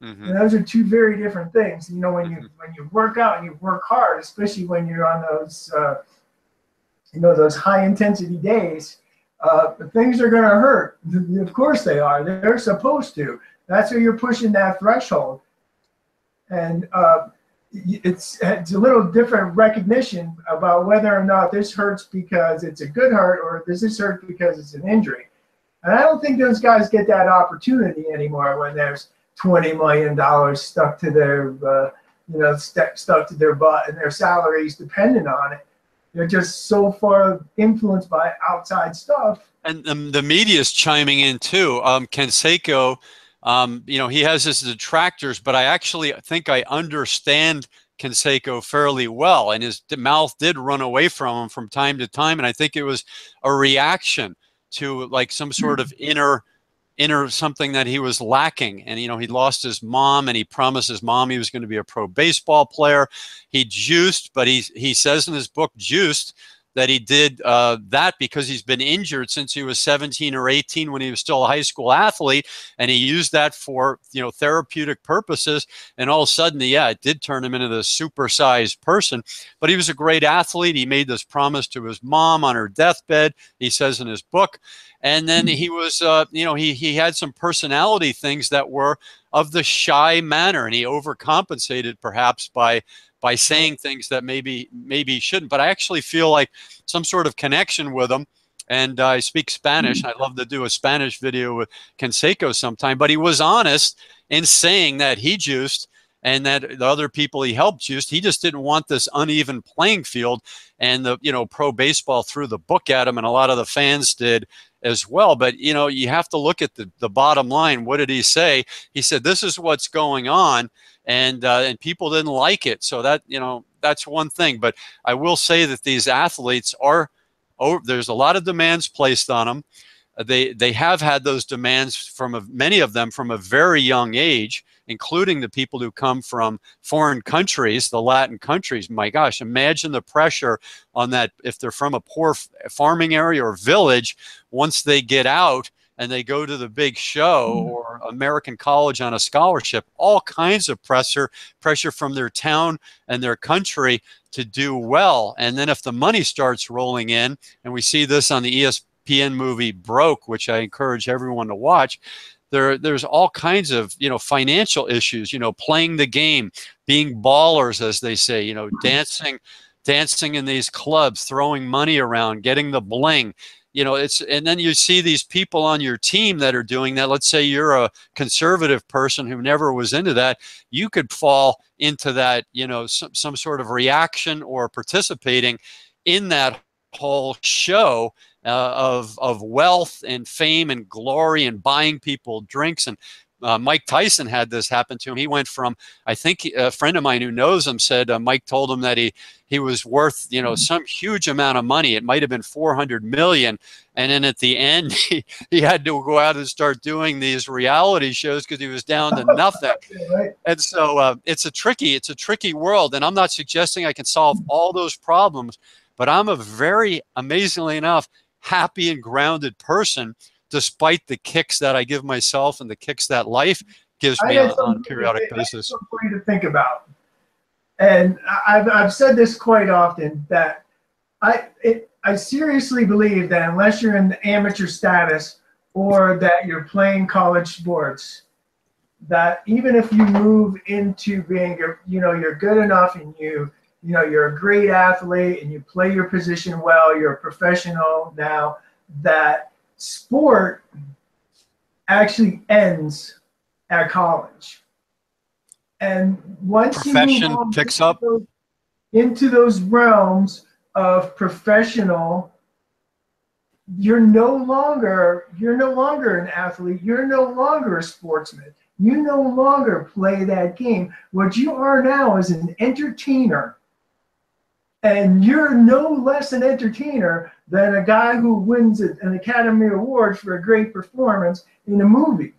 Mm-hmm. And those are two very different things. You know, when you work out and you work hard, especially when you're on those you know, those high intensity days, things are going to hurt. Of course they are. They're supposed to. That's where you're pushing that threshold. And it's a little different recognition about whether or not this hurts because it's a good hurt or does this hurt because it's an injury. And I don't think those guys get that opportunity anymore when there's $20 million stuck to their, stuck to their butt and their salaries dependent on it. They're just so far influenced by outside stuff. And the media is chiming in too. Canseco, he has his detractors, but I actually think I understand Canseco fairly well. And his mouth did run away from him from time to time. And I think it was a reaction to like some sort of inner something that he was lacking. And, he lost his mom and he promised his mom he was going to be a pro baseball player. He juiced, but he says in his book, Juiced, that he did that because he's been injured since he was 17 or 18 when he was still a high school athlete. And he used that for, therapeutic purposes. And all of a sudden, it did turn him into this supersized person. But he was a great athlete. He made this promise to his mom on her deathbed, he says in his book. And then he was, he had some personality things that were of the shy manner, and he overcompensated perhaps by saying things that maybe he shouldn't. But I actually feel like some sort of connection with him. And I speak Spanish. I'd love to do a Spanish video with Canseco sometime. But he was honest in saying that he juiced and that the other people he helped juiced. He just didn't want this uneven playing field. And the pro baseball threw the book at him, and a lot of the fans did as well. But, you have to look at the bottom line. What did he say? He said, this is what's going on. And people didn't like it. So that, that's one thing. But I will say that these athletes there's a lot of demands placed on them. They have had those demands from many of them from a very young age, including the people who come from foreign countries, the Latin countries. My gosh, imagine the pressure on that if they're from a poor farming area or village. Once they get out and they go to the big show or American college on a scholarship, all kinds of pressure from their town and their country to do well. And then if the money starts rolling in, and we see this on the ESPN movie Broke, which I encourage everyone to watch, there's all kinds of, financial issues, playing the game, being ballers, as they say, dancing in these clubs, throwing money around, getting the bling. And then you see these people on your team that are doing that. Let's say you're a conservative person who never was into that. You could fall into that, some sort of reaction or participating in that whole show of wealth and fame and glory and buying people drinks. And Mike Tyson had this happen to him. He went from, I think a friend of mine who knows him said Mike told him that he was worth, some huge amount of money. It might have been 400 million. And then at the end, he had to go out and start doing these reality shows because he was down to nothing. And so it's a tricky world. And I'm not suggesting I can solve all those problems, but I'm a very, amazingly enough, happy and grounded person, despite the kicks that I give myself and the kicks that life gives me on a periodic basis. For you to think about. And I've said this quite often, that I seriously believe that unless you're in the amateur status or that you're playing college sports, that even if you move into being, you're good enough and you're a great athlete and you play your position well, you're a professional now, that sport actually ends at college. And once profession you move picks up into those realms of professional, you're no longer an athlete, you're no longer a sportsman, you no longer play that game. What you are now is an entertainer. And you're no less an entertainer than a guy who wins an Academy Award for a great performance in a movie.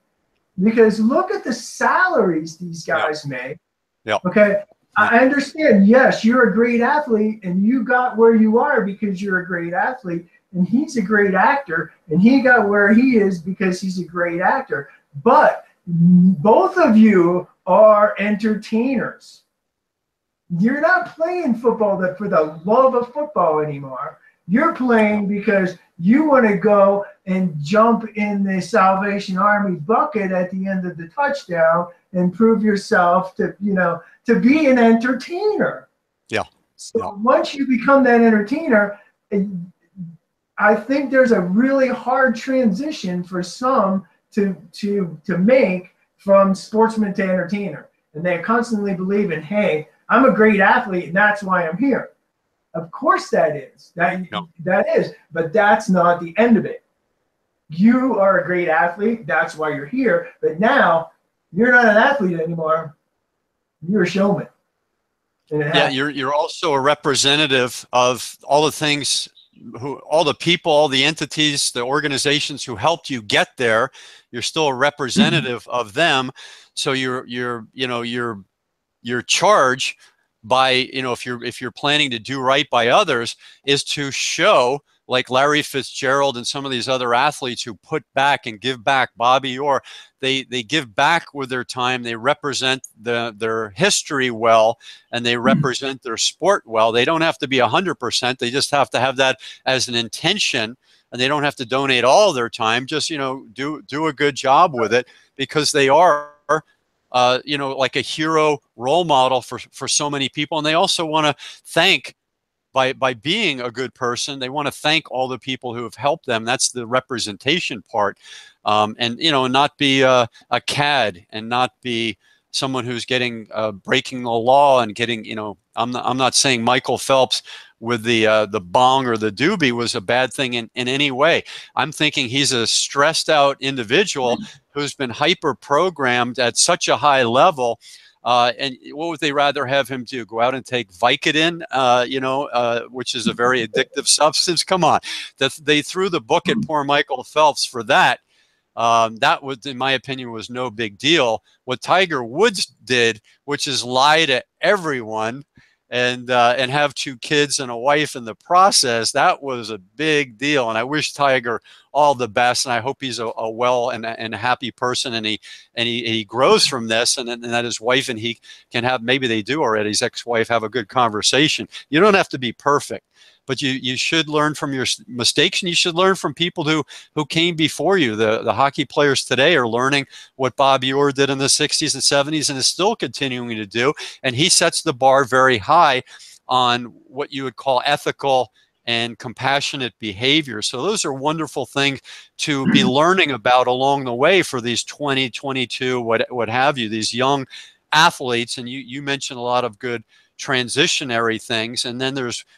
Because look at the salaries these guys make. Yeah. Okay. I understand. Yes, you're a great athlete and you got where you are because you're a great athlete, and he's a great actor and he got where he is because he's a great actor. But both of you are entertainers. You're not playing football for the love of football anymore. You're playing because you want to go and jump in the Salvation Army bucket at the end of the touchdown and prove yourself to, to be an entertainer. Yeah. So Yeah. once you become that entertainer, I think there's a really hard transition for some to make from sportsman to entertainer. And they constantly believe in, hey, I'm a great athlete and that's why I'm here. Of course that is. That is, but that's not the end of it. You are a great athlete, that's why you're here, but now you're not an athlete anymore. You're a showman. Yeah, you're also a representative of all the things, all the people, all the entities, the organizations who helped you get there. You're still a representative of them. So your charge by, if you're planning to do right by others, is to show, like Larry Fitzgerald and some of these other athletes who put back and give back, Bobby Orr, they give back with their time. They represent their history well, and they represent their sport well. They don't have to be 100%. They just have to have that as an intention, and they don't have to donate all their time. Just, do a good job with it, because they are, like a hero role model for so many people. And they also want to thank, by being a good person, they want to thank all the people who have helped them. That's the representation part. And not be a cad, and not be someone who's getting breaking the law and getting, I'm not saying Michael Phelps with the bong or the doobie was a bad thing in any way. I'm thinking he's a stressed out individual who's been hyper programmed at such a high level. And what would they rather have him do? Go out and take Vicodin, which is a very addictive substance? Come on. They threw the book at poor Michael Phelps for that. That was, in my opinion, was no big deal. What Tiger Woods did, which is lie to everyone and have 2 kids and a wife in the process, that was a big deal. And I wish Tiger all the best, and I hope he's a well and a happy person, and he grows from this, and that his wife and he can have, maybe they do already, his ex-wife, have a good conversation. You don't have to be perfect, but you should learn from your mistakes, and you should learn from people who came before you. The hockey players today are learning what Bobby Orr did in the 60s and 70s and is still continuing to do, and he sets the bar very high on what you would call ethical and compassionate behavior. So those are wonderful things to be learning about along the way for these 20, 22, what have you, these young athletes. And you mentioned a lot of good transitionary things. And then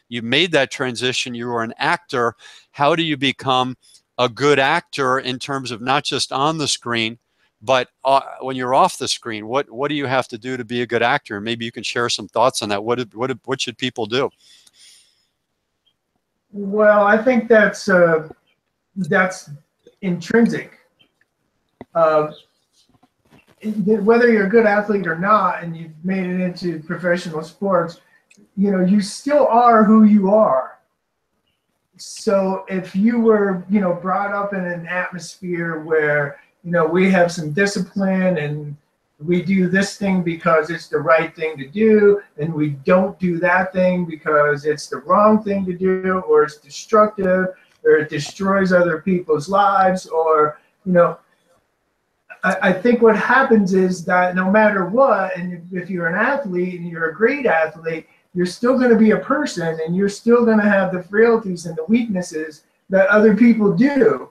you made that transition, you were an actor. How do you become a good actor in terms of not just on the screen, but when you're off the screen? What do you have to do to be a good actor? Maybe you can share some thoughts on that. What should people do? Well, I think that's intrinsic. Whether you're a good athlete or not, and you've made it into professional sports, you still are who you are. So if you were, brought up in an atmosphere where, we have some discipline and we do this thing because it's the right thing to do, and we don't do that thing because it's the wrong thing to do, or it's destructive, or it destroys other people's lives, or, I think what happens is that no matter what, and if you're an athlete and you're a great athlete, you're still going to be a person, and you're still going to have the frailties and the weaknesses that other people do.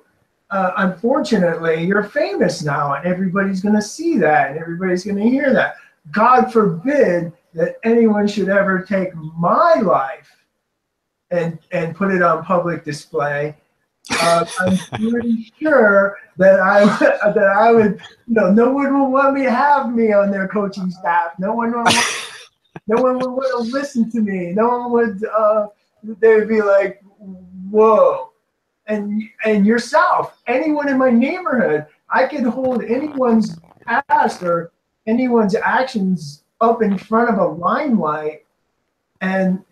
Unfortunately, you're famous now, and everybody's going to see that, and everybody's going to hear that. God forbid that anyone should ever take my life and put it on public display. I'm pretty sure that I would, no one will want me to have me on their coaching staff. No one would want to listen to me. No one would. They would be like, whoa. And yourself, anyone in my neighborhood, I could hold anyone's past or anyone's actions up in front of a limelight, and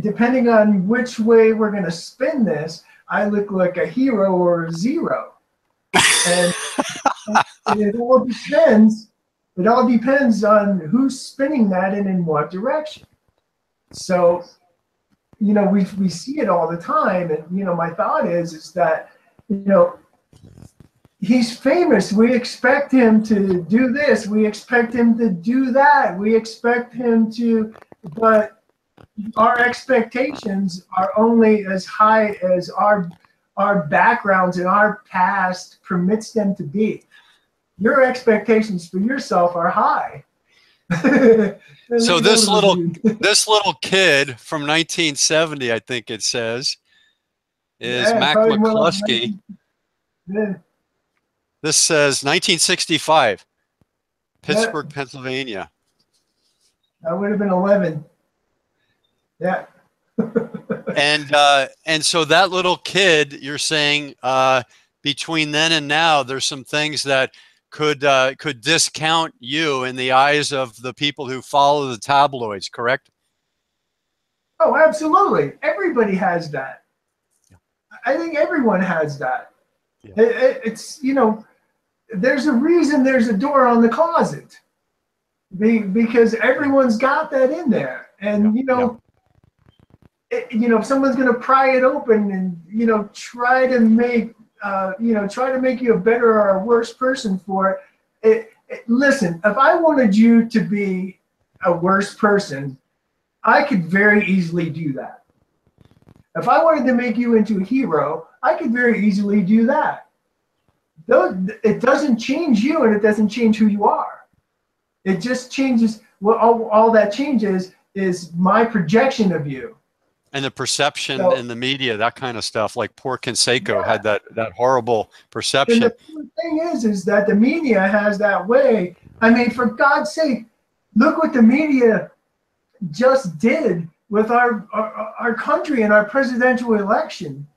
depending on which way we're going to spin this, I look like a hero or a zero. And it all depends. It all depends on who's spinning that and in what direction. So you know, we see it all the time. And, you know, my thought is that, you know, he's famous. We expect him to do this. We expect him to do that. We expect him to, but our expectations are only as high as our backgrounds and our past permits them to be. Your expectations for yourself are high. So this little kid from 1970, I think it says, is Mac McCluskey. This says 1965, Pittsburgh, Pennsylvania. I would have been 11. Yeah. And so that little kid, you're saying, between then and now, there's some things that could discount you in the eyes of the people who follow the tabloids, correct? Oh, absolutely. Everybody has that. I think everyone has that. Yeah. It's, you know, there's a reason there's a door on the closet, because everyone's got that in there. And, you know, you know, if someone's going to pry it open and, you know, try to make you a better or a worse person for it. Listen, if I wanted you to be a worse person, I could very easily do that. If I wanted to make you into a hero, I could very easily do that. It doesn't change you, and it doesn't change who you are. It just changes, well, all that changes is my projection of you. And the perception in the media, that kind of stuff, like poor Canseco had that horrible perception. And the thing is that the media has that way. I mean, for God's sake, look what the media just did with our country and our presidential election.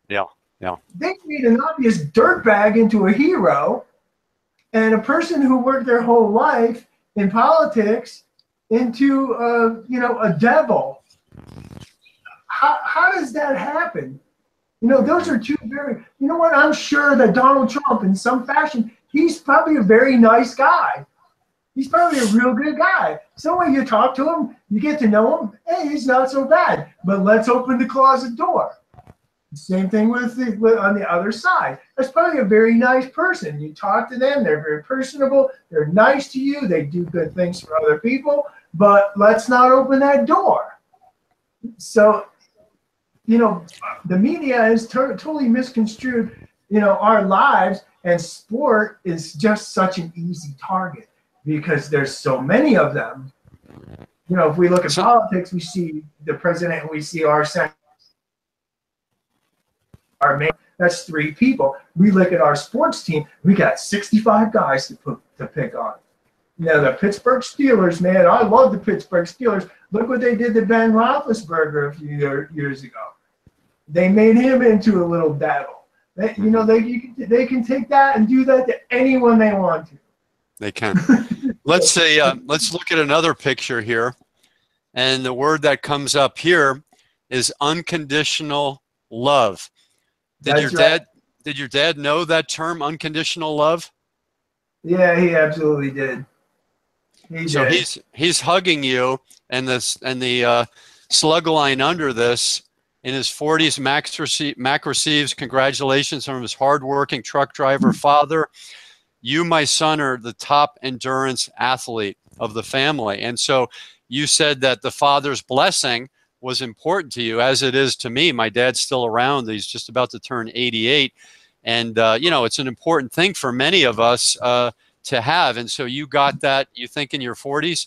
Yeah, yeah. They made an obvious dirtbag into a hero, and a person who worked their whole life in politics into you know, a devil. How does that happen? You know, those are two very, you know what, I'm sure that Donald Trump, in some fashion, he's probably a very nice guy. He's probably a real good guy. So when you talk to him, you get to know him, hey, he's not so bad. But let's open the closet door. Same thing with on the other side. That's probably a very nice person. You talk to them, they're very personable, they're nice to you, they do good things for other people, but let's not open that door. So, you know, the media has totally misconstrued, you know, our lives, and sport is just such an easy target because there's so many of them. You know, if we look at politics, we see the president and we see our senator. That's 3 people. We look at our sports team, we got 65 guys to pick on. You know, the Pittsburgh Steelers, man, I love the Pittsburgh Steelers. Look what they did to Ben Roethlisberger a few years ago. They made him into a little devil. You know, they can take that and do that to anyone they want to. They can. Let's say, let's look at another picture here. And the word that comes up here is unconditional love. Did your dad know that term, unconditional love? Yeah, he absolutely did. So he's hugging you, and the slug line under this, in his 40s, Mac receives congratulations from his hardworking truck driver father. You, my son, are the top endurance athlete of the family. And so you said that the father's blessing was important to you, as it is to me. My dad's still around. He's just about to turn 88. And, you know, it's an important thing for many of us to have. And so you got that, you think, in your 40s?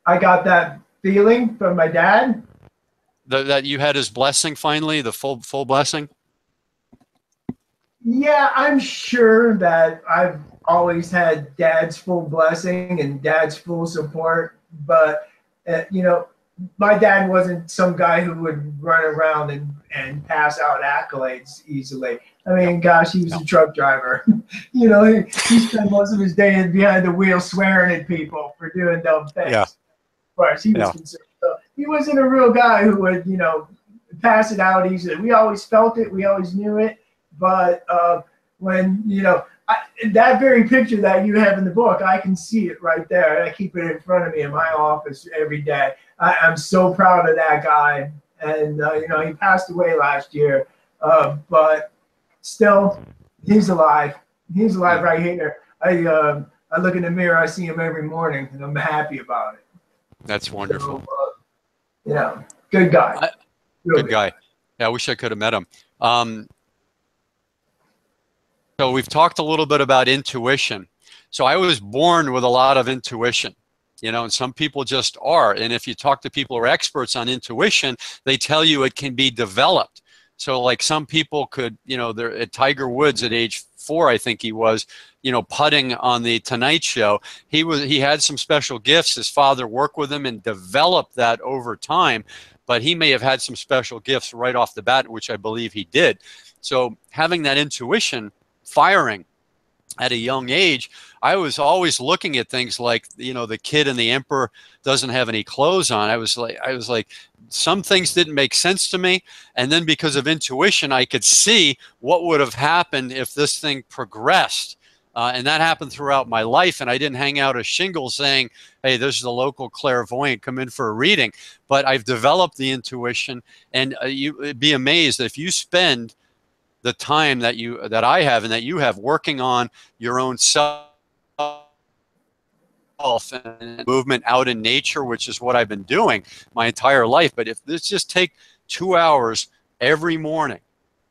I got that feeling from my dad. That you had his blessing finally, the full blessing? Yeah, I'm sure that I've always had dad's full blessing and dad's full support. But, you know, my dad wasn't some guy who would run around and pass out accolades easily. I mean, gosh, he was a truck driver. You know, he spent most of his day behind the wheel swearing at people for doing dumb things. Yeah. As far as he was concerned. So he wasn't a real guy who would, you know, pass it out easily. We always felt it. We always knew it. But when, you know, that very picture that you have in the book, I can see it right there. I keep it in front of me in my office every day. I'm so proud of that guy. And, you know, he passed away last year, but still, he's alive. He's alive right here. I look in the mirror, I see him every morning, and I'm happy about it. That's wonderful. So, yeah, good guy. Good guy. Yeah, I wish I could have met him. So we've talked a little bit about intuition. So I was born with a lot of intuition, you know, and some people just are. And if you talk to people who are experts on intuition, they tell you it can be developed. So like some people could, you know, they're at Tiger Woods at age 4, I think he was, you know, putting on the Tonight Show. He had some special gifts. His father worked with him and developed that over time, but he may have had some special gifts right off the bat, which I believe he did. So having that intuition firing at a young age, I was always looking at things like, you know, the kid and the emperor doesn't have any clothes on. I was like, some things didn't make sense to me. And then because of intuition, I could see what would have happened if this thing progressed. And that happened throughout my life. And I didn't hang out a shingle saying, hey, this is the local clairvoyant, come in for a reading. But I've developed the intuition, and you'd be amazed if you spend the time that I have and that you have working on your own self and movement out in nature, which is what I've been doing my entire life. But if this just take 2 hours every morning,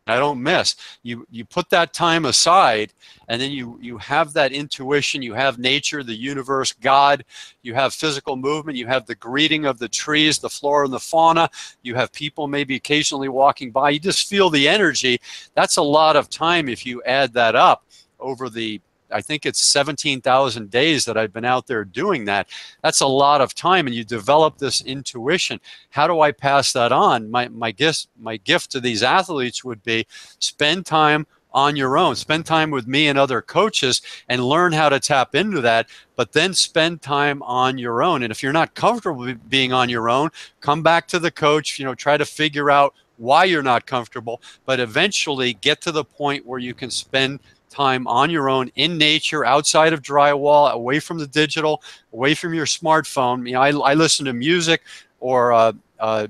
I don't miss, you put that time aside, and then you have that intuition, you have nature, the universe, God, you have physical movement, you have the greeting of the trees, the flora and the fauna, you have people maybe occasionally walking by, you just feel the energy. That's a lot of time if you add that up over the, I think it's 17,000 days that I've been out there doing that. That's a lot of time, and you develop this intuition. How do I pass that on? My gift to these athletes would be spend time on your own. Spend time with me and other coaches and learn how to tap into that, but then spend time on your own. And if you're not comfortable being on your own, come back to the coach, you know, try to figure out why you're not comfortable, but eventually get to the point where you can spend time on your own in nature, outside of drywall, away from the digital, away from your smartphone. You know, I listen to music, or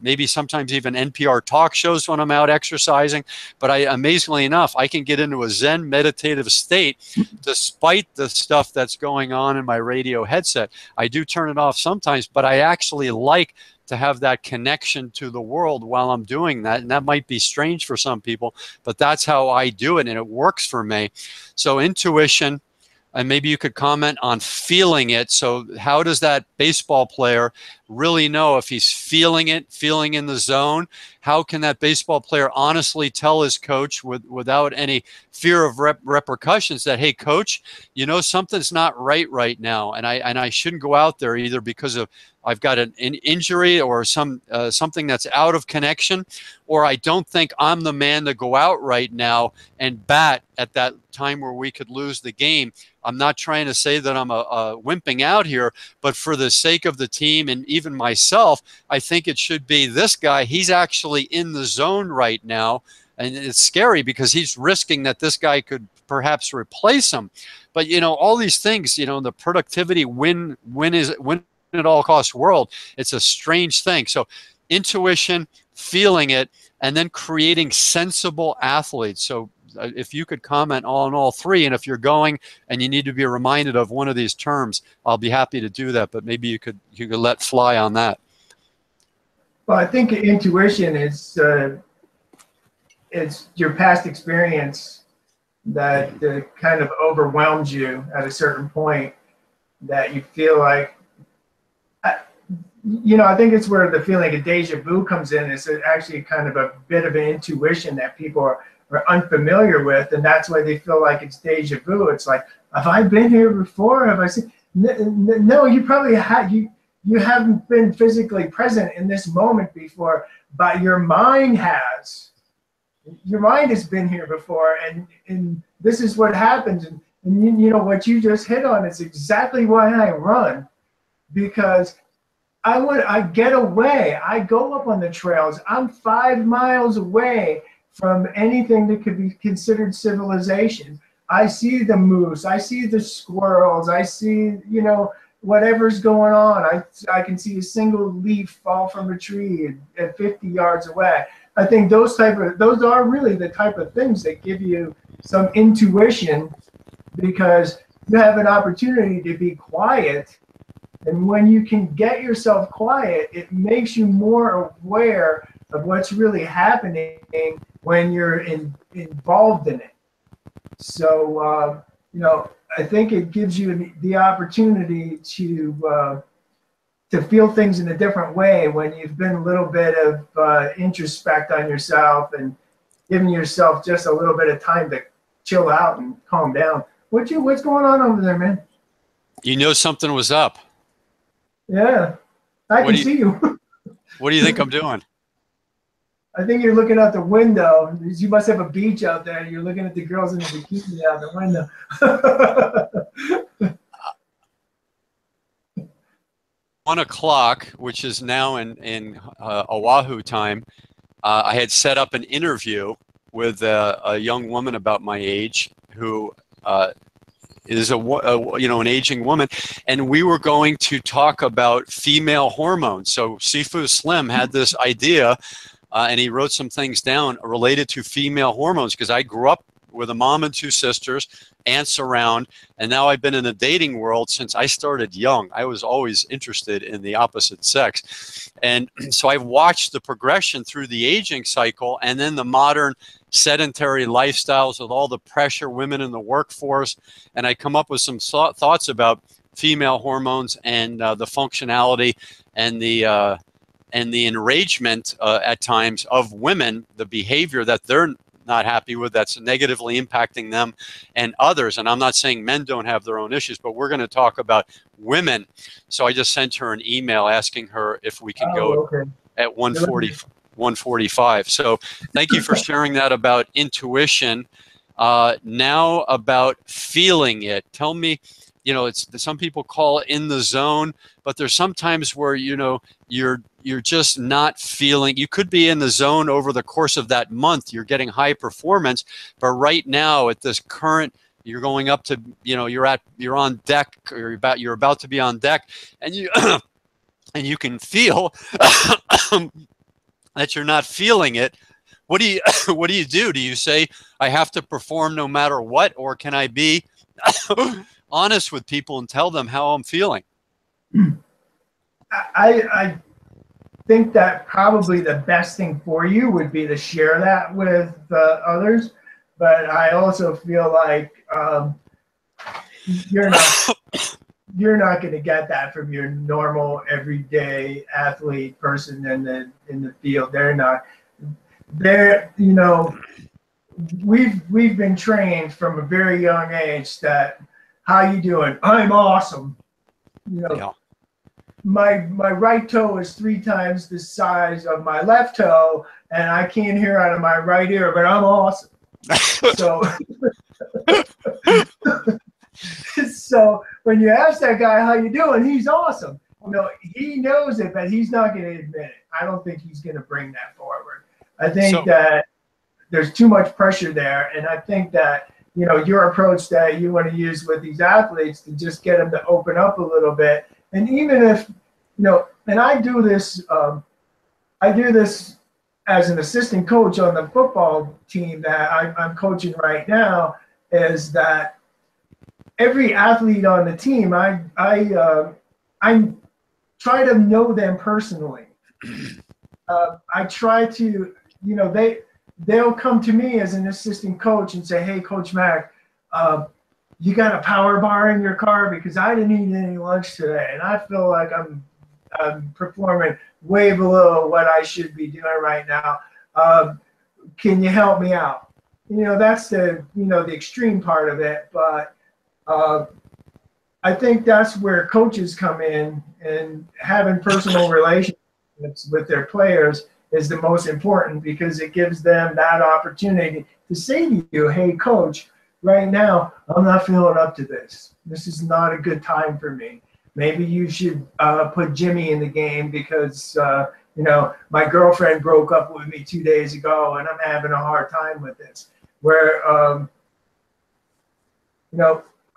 maybe sometimes even NPR talk shows when I'm out exercising. But amazingly enough, I can get into a Zen meditative state despite the stuff that's going on in my radio headset. I do turn it off sometimes, but I actually like to have that connection to the world while I'm doing that. And that might be strange for some people, but that's how I do it, and it works for me. So intuition, and maybe you could comment on feeling it. So how does that baseball player really know if he's feeling it, feeling in the zone? How can that baseball player honestly tell his coach without any fear of repercussions that, hey, coach, you know, something's not right now, and I shouldn't go out there either because of I've got an injury or something that's out of connection, or I don't think I'm the man to go out right now and bat at that time where we could lose the game. I'm not trying to say that I'm wimping out here, but for the sake of the team and even myself, I think it should be this guy. He's actually in the zone right now, and it's scary because he's risking that this guy could perhaps replace him. But you know, all these things, you know, the productivity win at all costs world, it's a strange thing. So intuition, feeling it, and then creating sensible athletes. So if you could comment on all three, and if you're going and you need to be reminded of one of these terms, I'll be happy to do that, but maybe you could let fly on that. Well, I think intuition is it's your past experience that kind of overwhelms you at a certain point, that you feel like, you know, I think it's where the feeling of deja vu comes in. It's actually kind of a bit of an intuition that people are unfamiliar with, and that's why they feel like it's deja vu. It's like, have I been here before? Have I seen? No, you probably have. You haven't been physically present in this moment before, but your mind has. Your mind has been here before, and this is what happens. And you know what you just hit on is exactly why I run, because I get away. I go up on the trails. I'm 5 miles away from anything that could be considered civilization. I see the moose. I see the squirrels. I see, you know, whatever's going on. I can see a single leaf fall from a tree at 50 yards away. I think those are really the type of things that give you some intuition, because you have an opportunity to be quiet. And when you can get yourself quiet, it makes you more aware of what's really happening when you're involved in it. So, I think it gives you the opportunity to feel things in a different way when you've been a little bit of introspect on yourself and giving yourself just a little bit of time to chill out and calm down. What's going on over there, man? You know something was up. Yeah, I can see you. What do you think I'm doing? I think you're looking out the window. You must have a beach out there. You're looking at the girls in the bikini out the window. 1 o'clock, which is now in Oahu time, I had set up an interview with a young woman about my age who is an aging woman, and we were going to talk about female hormones. So Sifu Slim had this idea, and he wrote some things down related to female hormones, because I grew up with a mom and 2 sisters, aunts around, and now I've been in the dating world since I started young. I was always interested in the opposite sex. And so I've watched the progression through the aging cycle, and then the modern sedentary lifestyles with all the pressure, women in the workforce, and I come up with some thoughts about female hormones and the functionality and the enragement at times of women, the behavior that they're not happy with, that's negatively impacting them and others. And I'm not saying men don't have their own issues, but we're going to talk about women. So I just sent her an email asking her if we can go at 1:45. So thank you for sharing that about intuition. Now about feeling it. Tell me, some people call it in the zone, but there's sometimes where, you're just not feeling. You could be in the zone over the course of that month. You're getting high performance, but right now at this current, you're going up to, you're on deck, or you're about to be on deck, and you and you can feel that you're not feeling it. What do you do? Do you say, I have to perform no matter what, or can I be honest with people and tell them how I'm feeling? I think that probably the best thing for you would be to share that with others, but I also feel like you're not going to get that from your normal everyday athlete person in the field. They're not. We've been trained from a very young age that, how you doing? I'm awesome. Yeah. My right toe is 3 times the size of my left toe, and I can't hear out of my right ear, but I'm awesome. So when you ask that guy, how you doing? He's awesome. He knows it, but he's not going to admit it. I don't think he's going to bring that forward. I think that there's too much pressure there, and I think that your approach that you want to use with these athletes to just get them to open up a little bit. And even if, and I do this as an assistant coach on the football team that I'm coaching right now, is that every athlete on the team, I try to know them personally. I try to, they'll come to me as an assistant coach and say, hey, Coach Mac, you got a power bar in your car because I didn't eat any lunch today, and I feel like I'm performing way below what I should be doing right now. Can you help me out? That's the extreme part of it, but I think that's where coaches come in, and having personal relationships with their players is the most important, because it gives them that opportunity to say to you, hey, coach, right now, I'm not feeling up to this. This is not a good time for me. Maybe you should put Jimmy in the game because, my girlfriend broke up with me 2 days ago and I'm having a hard time with this. Where,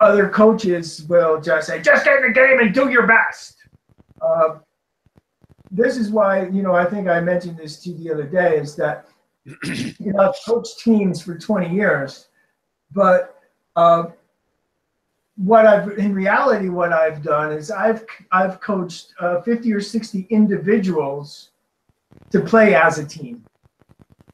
other coaches will just say, just get in the game and do your best. This is why, I think I mentioned this to you the other day, is that, I've coached teams for 20 years, but in reality, what I've done is I've coached 50 or 60 individuals to play as a team.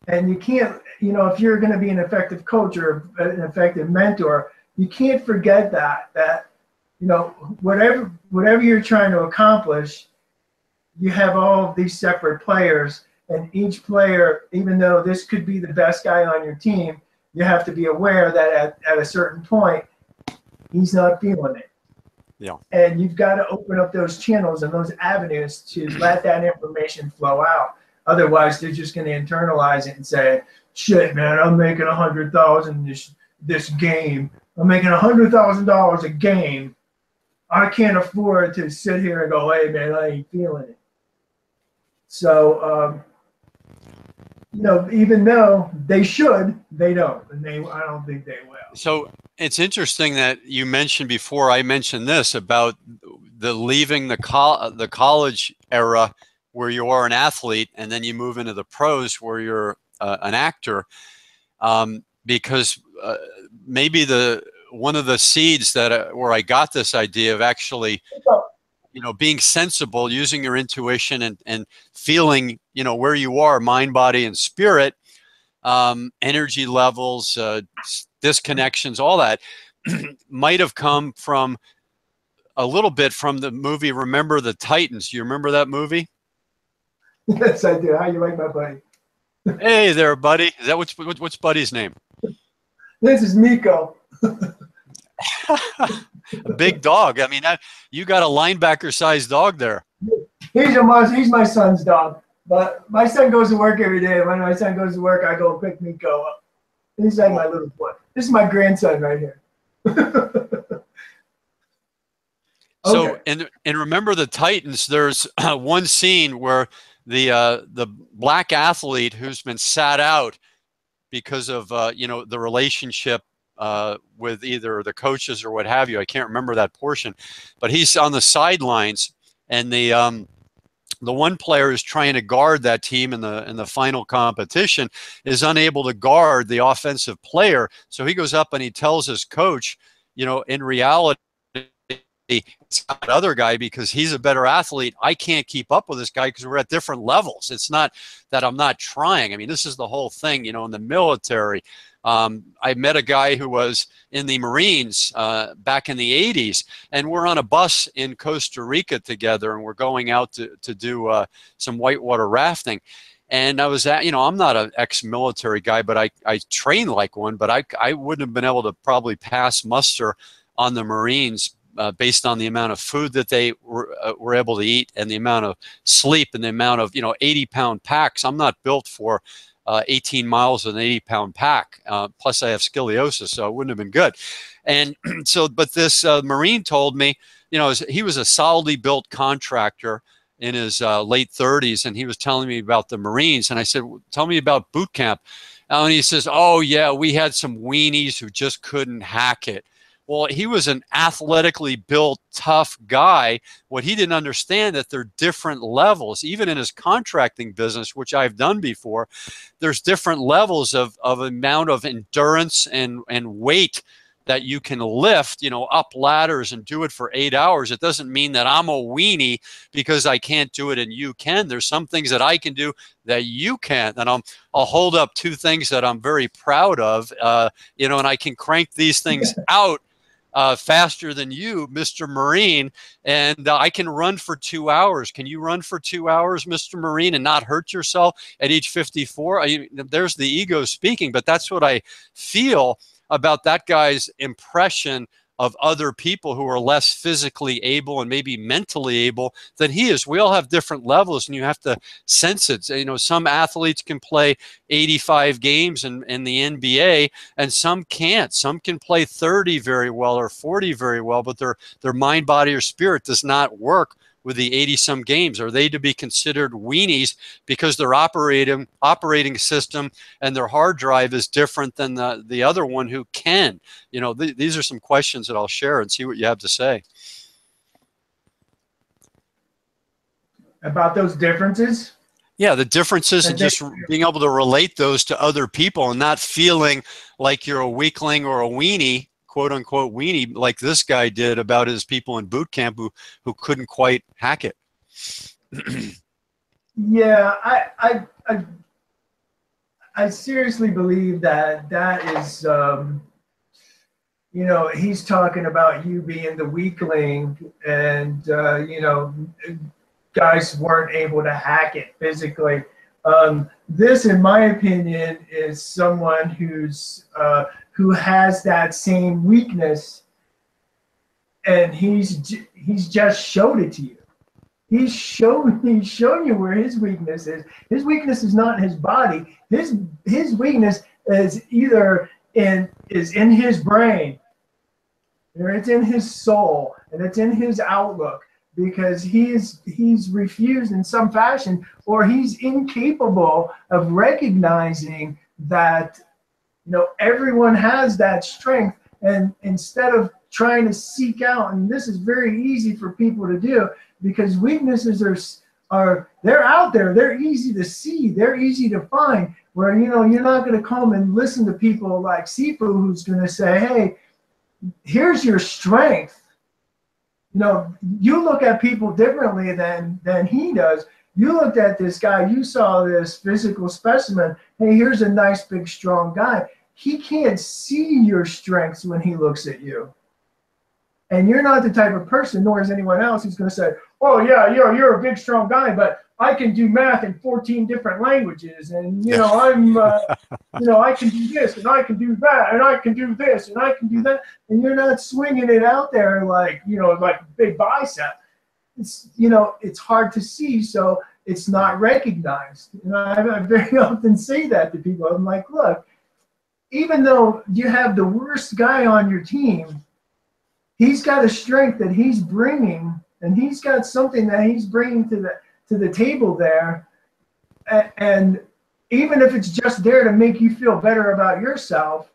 And you can't, if you're going to be an effective coach or an effective mentor, you can't forget that whatever you're trying to accomplish, you have all of these separate players, and each player, even though this could be the best guy on your team, you have to be aware that at a certain point, he's not feeling it. Yeah. And you've got to open up those channels and those avenues to let that information flow out. Otherwise, they're just going to internalize it and say, shit, man, I'm making $100,000 this game. I'm making $100,000 a game. I can't afford to sit here and go, hey, man, I ain't feeling it. So, even though they should, they don't. And I don't think they will. So it's interesting that you mentioned before I mentioned this about the leaving the college era where you are an athlete, and then you move into the pros where you're an actor, because maybe one of the seeds that where I got this idea of actually, being sensible, using your intuition and feeling, where you are, mind, body, and spirit, energy levels, disconnections, all that might have come from a little bit from the movie Remember the Titans. Do you remember that movie? Yes, I do. How you like my buddy? Hey there, buddy. Is that what's buddy's name? This is Miko. A big dog. I mean, you got a linebacker-sized dog there. He's my son's dog. But my son goes to work every day. When my son goes to work, I go pick Miko up. He's like my little boy. This is my grandson right here. So, and Remember the Titans, there's one scene where the black athlete who's been sat out because of the relationship with either the coaches or what have you. I can't remember that portion, but he's on the sidelines, and the one player is trying to guard that team in the final competition, is unable to guard the offensive player. So he goes up and he tells his coach, in reality, it's that other guy, because he's a better athlete. I can't keep up with this guy because we're at different levels. It's not that I'm not trying. I mean, this is the whole thing, in the military. I met a guy who was in the Marines back in the 80s, and we're on a bus in Costa Rica together, and we're going out to do some whitewater rafting. And I was I'm not an ex-military guy, but I train like one, but I wouldn't have been able to probably pass muster on the Marines based on the amount of food that they were able to eat, and the amount of sleep, and the amount of 80-pound packs. I'm not built for 18 miles with an 80-pound pack. Plus I have scoliosis, so it wouldn't have been good. And so, but this Marine told me, he was a solidly built contractor in his late 30s, and he was telling me about the Marines. And I said, well, tell me about boot camp. And he says, oh yeah, we had some weenies who just couldn't hack it. Well, he was an athletically built, tough guy. What he didn't understand, that there are different levels, even in his contracting business, which I've done before. There's different levels of amount of endurance and weight that you can lift, up ladders and do it for 8 hours. It doesn't mean that I'm a weenie because I can't do it and you can. There's some things that I can do that you can't. And I'll hold up two things that I'm very proud of, and I can crank these things out faster than you, Mr. Marine, and I can run for 2 hours. Can you run for 2 hours, Mr. Marine, and not hurt yourself at age 54? There's the ego speaking, but that's what I feel about that guy's impression of other people who are less physically able and maybe mentally able than he is. We all have different levels, and you have to sense it. Some athletes can play 85 games in the NBA, and some can't. Some can play 30 very well or 40 very well, but their mind, body, or spirit does not work with the 80-some games? Are they to be considered weenies because their operating system and their hard drive is different than the other one who can? You know, these are some questions that I'll share and see what you have to say. About those differences? Yeah, the differences and just being able to relate those to other people and not feeling like you're a weakling or a weenie, quote unquote weenie, like this guy did about his people in boot camp who couldn't quite hack it. Yeah, I seriously believe that is, you know, he's talking about you being the weakling, and you know, guys weren't able to hack it physically. This, in my opinion, is someone who has that same weakness, and he's just showed it to you. He's shown you where his weakness is. His weakness is not in his body. His weakness is either in his brain, or it's in his soul, and it's in his outlook. Because he's refused in some fashion, or he's incapable of recognizing that, you know, everyone has that strength, and instead of trying to seek out, and this is very easy for people to do, because weaknesses are they're out there, they're easy to see, they're easy to find, where, you know, you're not going to come and listen to people like Sifu, who's going to say, hey, here's your strength. You know, you look at people differently than he does. You looked at this guy, you saw this physical specimen. Hey, here's a nice, big, strong guy. He can't see your strengths when he looks at you. And you're not the type of person, nor is anyone else, who's going to say, oh, yeah, you're a big, strong guy, but I can do math in 14 different languages. And, you know, I'm, you know, I can do this, and I can do that, and I can do this, and I can do that. And you're not swinging it out there like, you know, like a big bicep. It's, you know, it's hard to see, so it's not recognized. And I very often say that to people. I'm like, look, even though you have the worst guy on your team, he's got a strength that he's bringing, and he's got something that he's bringing to the table there. And even if it's just there to make you feel better about yourself,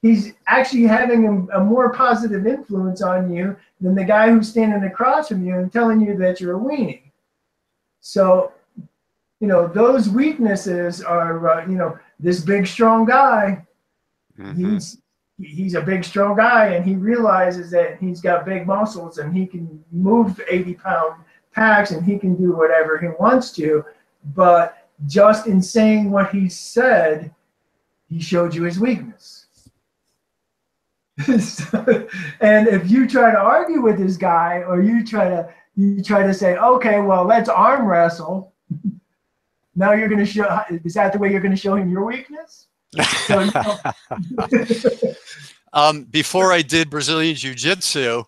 he's actually having a more positive influence on you than the guy who's standing across from you and telling you that you're a weenie. So, you know, those weaknesses are, you know, this big, strong guy, he's a big, strong guy, and he realizes that he's got big muscles and he can move 80-pound packs and he can do whatever he wants to. But just in saying what he said, he showed you his weakness. And if you try to argue with this guy, or you try to say, okay, well, let's arm wrestle, now you're going to show, is that the way you're going to show him your weakness? So, you know. Before I did Brazilian jiu-jitsu,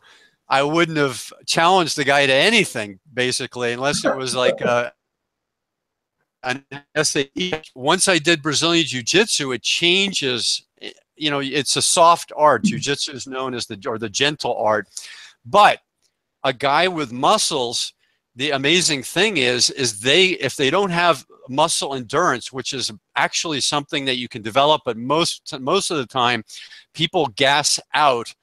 I wouldn't have challenged the guy to anything, basically, unless it was like an SAE. Once I did Brazilian jiu-jitsu, it changes. You know, it's a soft art. Jiu-jitsu is known as the gentle art. But a guy with muscles, the amazing thing is if they don't have muscle endurance, which is actually something that you can develop, but most of the time people gas out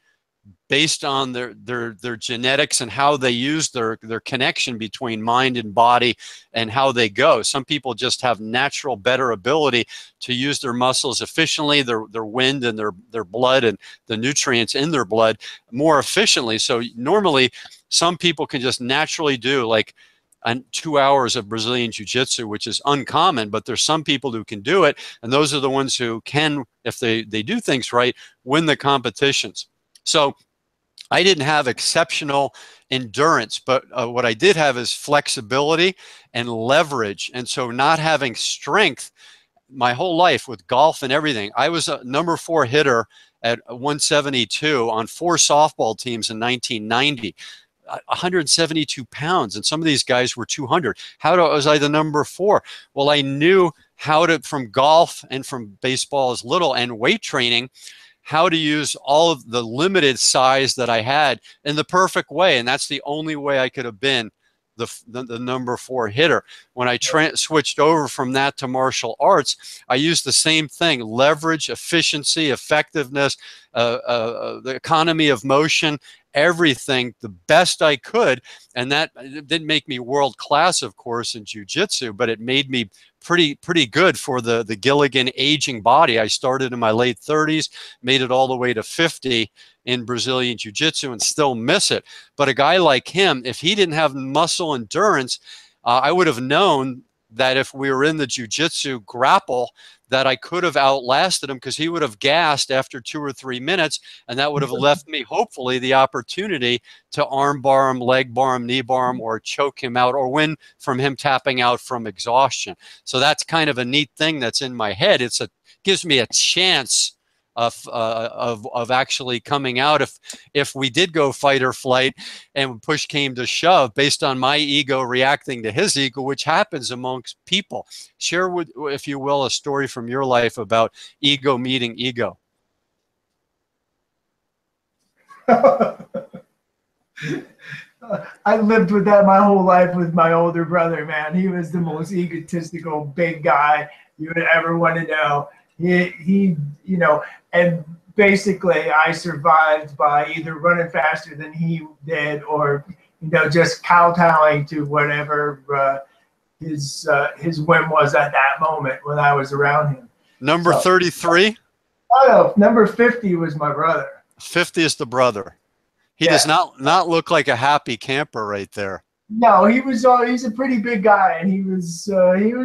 based on their genetics and how they use their connection between mind and body and how they go. Some people just have natural better ability to use their muscles efficiently, their wind and their blood and the nutrients in their blood more efficiently. So normally some people can just naturally do like 2 hours of Brazilian jiu-jitsu, which is uncommon, but there's some people who can do it, and those are the ones who can, if they do things right, win the competitions. So I didn't have exceptional endurance, but what I did have is flexibility and leverage. And so not having strength my whole life with golf and everything, I was a #4 hitter at 172 on 4 softball teams in 1990. 172 pounds, and some of these guys were 200. Was I the #4? Well, I knew how to, from golf and from baseball as little and weight training, how to use all of the limited size that I had in the perfect way. And that's the only way I could have been the number 4 hitter. When I switched over from that to martial arts, I used the same thing: leverage, efficiency, effectiveness, the economy of motion, everything the best I could. And that didn't make me world class, of course, in jiu-jitsu, but it made me pretty good for the Gilligan aging body. I started in my late 30s, made it all the way to 50 in Brazilian jiu-jitsu, and still miss it. But a guy like him, if he didn't have muscle endurance, I would have known that if we were in the jiu-jitsu grapple, that I could have outlasted him, because he would have gassed after 2 or 3 minutes, and that would have left me, hopefully, the opportunity to arm bar him, leg bar him, knee bar him, or choke him out, or win from him tapping out from exhaustion. So that's kind of a neat thing that's in my head. Gives me a chance of actually coming out if we did go fight or flight and push came to shove, based on my ego reacting to his ego, which happens amongst people. Share, if you will, a story from your life about ego meeting ego. I lived with that my whole life with my older brother, man. He was the most egotistical big guy you would ever want to know. He you know, and basically I survived by either running faster than he did, or, you know, just kowtowing to whatever his whim was at that moment when I was around him. Number 33? Oh, no, number 50 was my brother. 50 is the brother. He does not look like a happy camper right there. No, he's a pretty big guy, and he was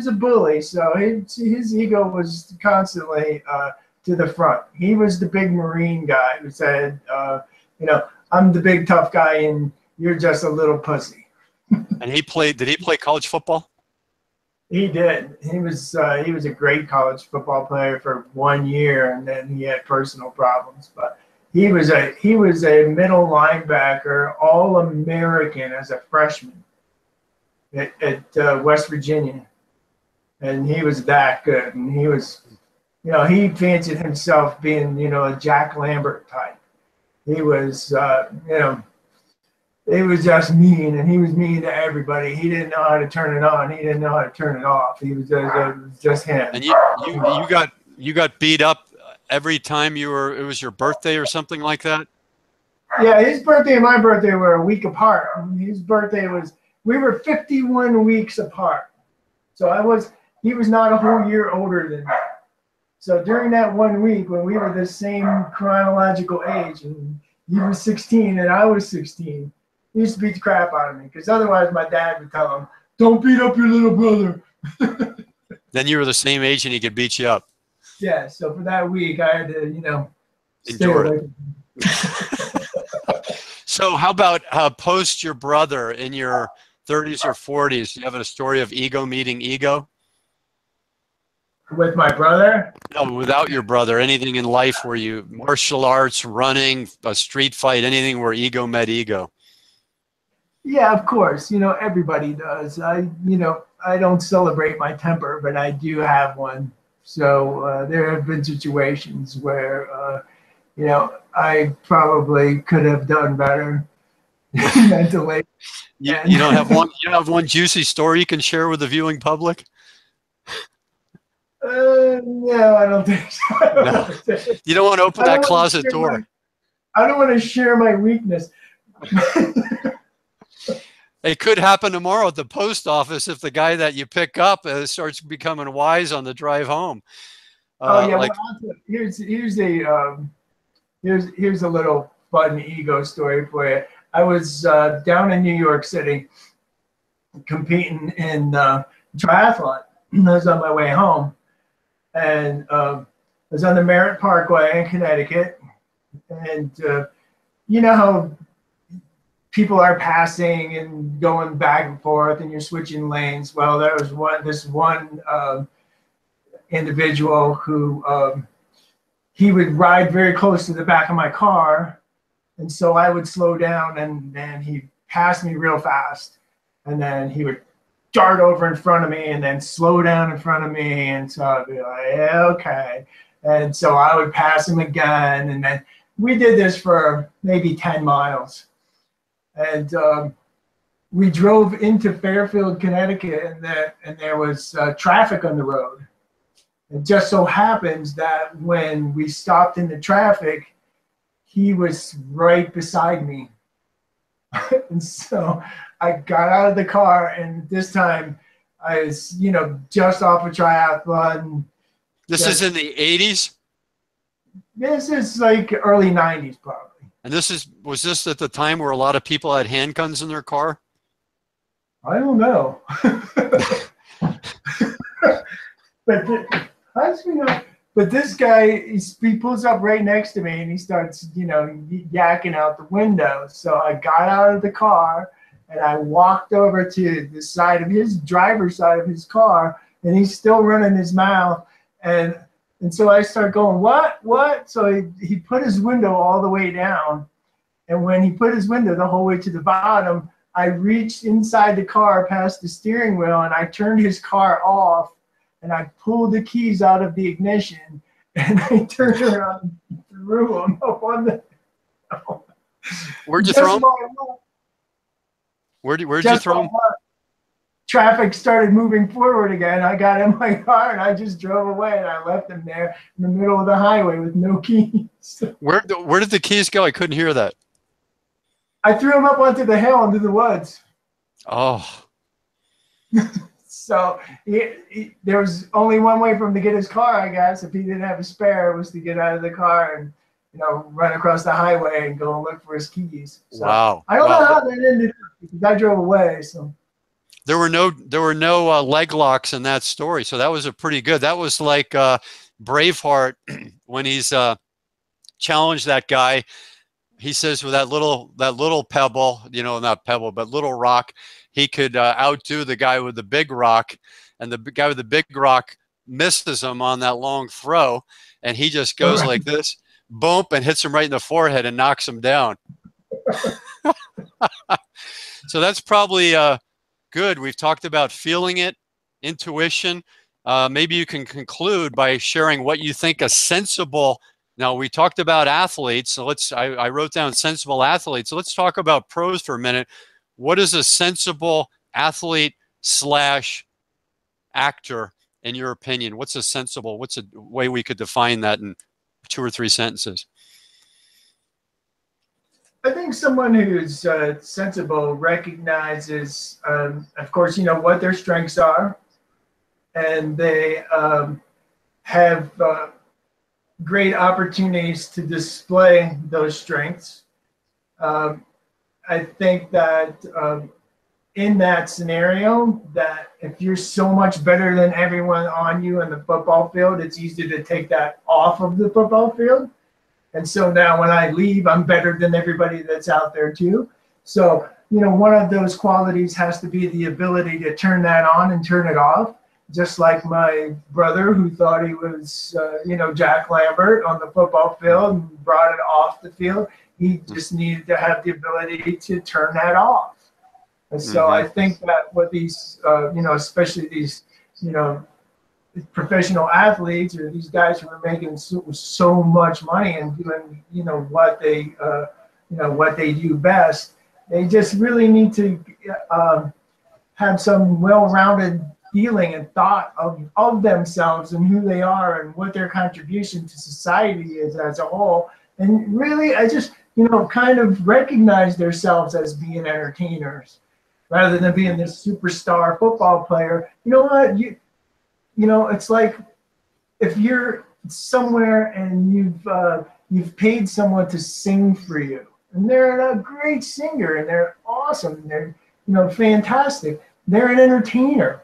a bully. So his ego was constantly to the front. He was the big Marine guy who said, you know, I'm the big tough guy, and you're just a little pussy. And did he play college football? He did. He was a great college football player for 1 year, and then he had personal problems. But he was a middle linebacker, All-American as a freshman at West Virginia, and he was that good. And he was, you know, he fancied himself being, you know, a Jack Lambert type. He was, you know, he was just mean, and he was mean to everybody. He didn't know how to turn it on. He didn't know how to turn it off. He was just him. And you got beat up every time it was your birthday or something like that? Yeah, his birthday and my birthday were a week apart. His birthday we were 51 weeks apart. So he was not a whole year older than me. So during that 1 week when we were the same chronological age, and he was 16 and I was 16, he used to beat the crap out of me, because otherwise my dad would tell him, "Don't beat up your little brother." Then you were the same age and he could beat you up. Yeah, so for that week I had to, you know, endure it. So how about post your brother in your 30s or 40s? Do you have a story of ego meeting ego? With my brother? No, without your brother. Anything in life where you, martial arts, running, a street fight, anything where ego met ego? Yeah, of course. You know, everybody does. You know, I don't celebrate my temper, but I do have one. So there have been situations where, you know, I probably could have done better mentally. You don't have one. You don't have one juicy story you can share with the viewing public? No, I don't think so. No. You don't want to open that closet door. I don't want to share my weakness. It could happen tomorrow at the post office if the guy that you pick up starts becoming wise on the drive home. Oh yeah, like, well, here's a little fun ego story for you. I was down in New York City competing in triathlon. I was on my way home, and I was on the Merritt Parkway in Connecticut, and you know how people are passing and going back and forth, and you're switching lanes. Well, there was this one individual who he would ride very close to the back of my car, and so I would slow down, and then he'd pass me real fast, and then he would dart over in front of me and then slow down in front of me, and so I'd be like, yeah, okay. And so I would pass him again, and then we did this for maybe 10 miles. And, you we drove into Fairfield, Connecticut, and there was traffic on the road. It just so happens that when we stopped in the traffic, he was right beside me. And so I got out of the car, and this time I was, you know, just off a triathlon. This is in the 80s? This is like early 90s, probably. And was this at the time where a lot of people had handguns in their car? I don't know. But this guy, he pulls up right next to me, and he starts, you know, yakking out the window. So I got out of the car, and I walked over to the side of his driver's side of his car, and he's still running his mouth. And so I start going, what? So he put his window all the way down. And when he put his window the whole way to the bottom, I reached inside the car past the steering wheel, and I turned his car off, and I pulled the keys out of the ignition, and I turned around and threw them up on the. Where'd you throw them? Where'd you throw them? Traffic started moving forward again. I got in my car and I just drove away, and I left them there in the middle of the highway with no keys. Where did the keys go? I couldn't hear that. I threw them up onto the hill into the woods. Oh. So there was only one way for him to get his car, I guess. If he didn't have a spare, was to get out of the car and, you know, run across the highway and go and look for his keys. So wow. I don't know how that ended up, because I drove away. So there were no leg locks in that story, so that was a pretty good. That was like Braveheart when he's challenged that guy. He says with that little pebble, you know, not pebble, but little rock, he could outdo the guy with the big rock, and the guy with the big rock misses him on that long throw, and he just goes like this, boom, and hits him right in the forehead and knocks him down. So that's probably good. We've talked about feeling it, intuition. Maybe you can conclude by sharing what you think a sensible. Now, we talked about athletes, so I wrote down sensible athletes. So let's talk about pros for a minute. What is a sensible athlete / actor, in your opinion? What's a way we could define that in 2 or 3 sentences? I think someone who's sensible recognizes, of course, you know, what their strengths are, and they have great opportunities to display those strengths. I think that in that scenario, that if you're so much better than everyone on you in the football field, it's easy to take that off of the football field. And so now when I leave, I'm better than everybody that's out there too. So, you know, one of those qualities has to be the ability to turn that on and turn it off. Just like my brother, who thought he was, you know, Jack Lambert on the football field and brought it off the field. He just needed to have the ability to turn that off. And so I think that what these, you know, especially these, you know, professional athletes or these guys who are making so much money and doing, you know, what they do best, they just really need to have some well-rounded feeling and thought of themselves and who they are and what their contribution to society is as a whole. And really, I just, you know, kind of recognize themselves as being entertainers rather than being this superstar football player. You know what? You know, it's like if you're somewhere and you've paid someone to sing for you, and they're a great singer and they're awesome and they're, you know, fantastic. They're an entertainer.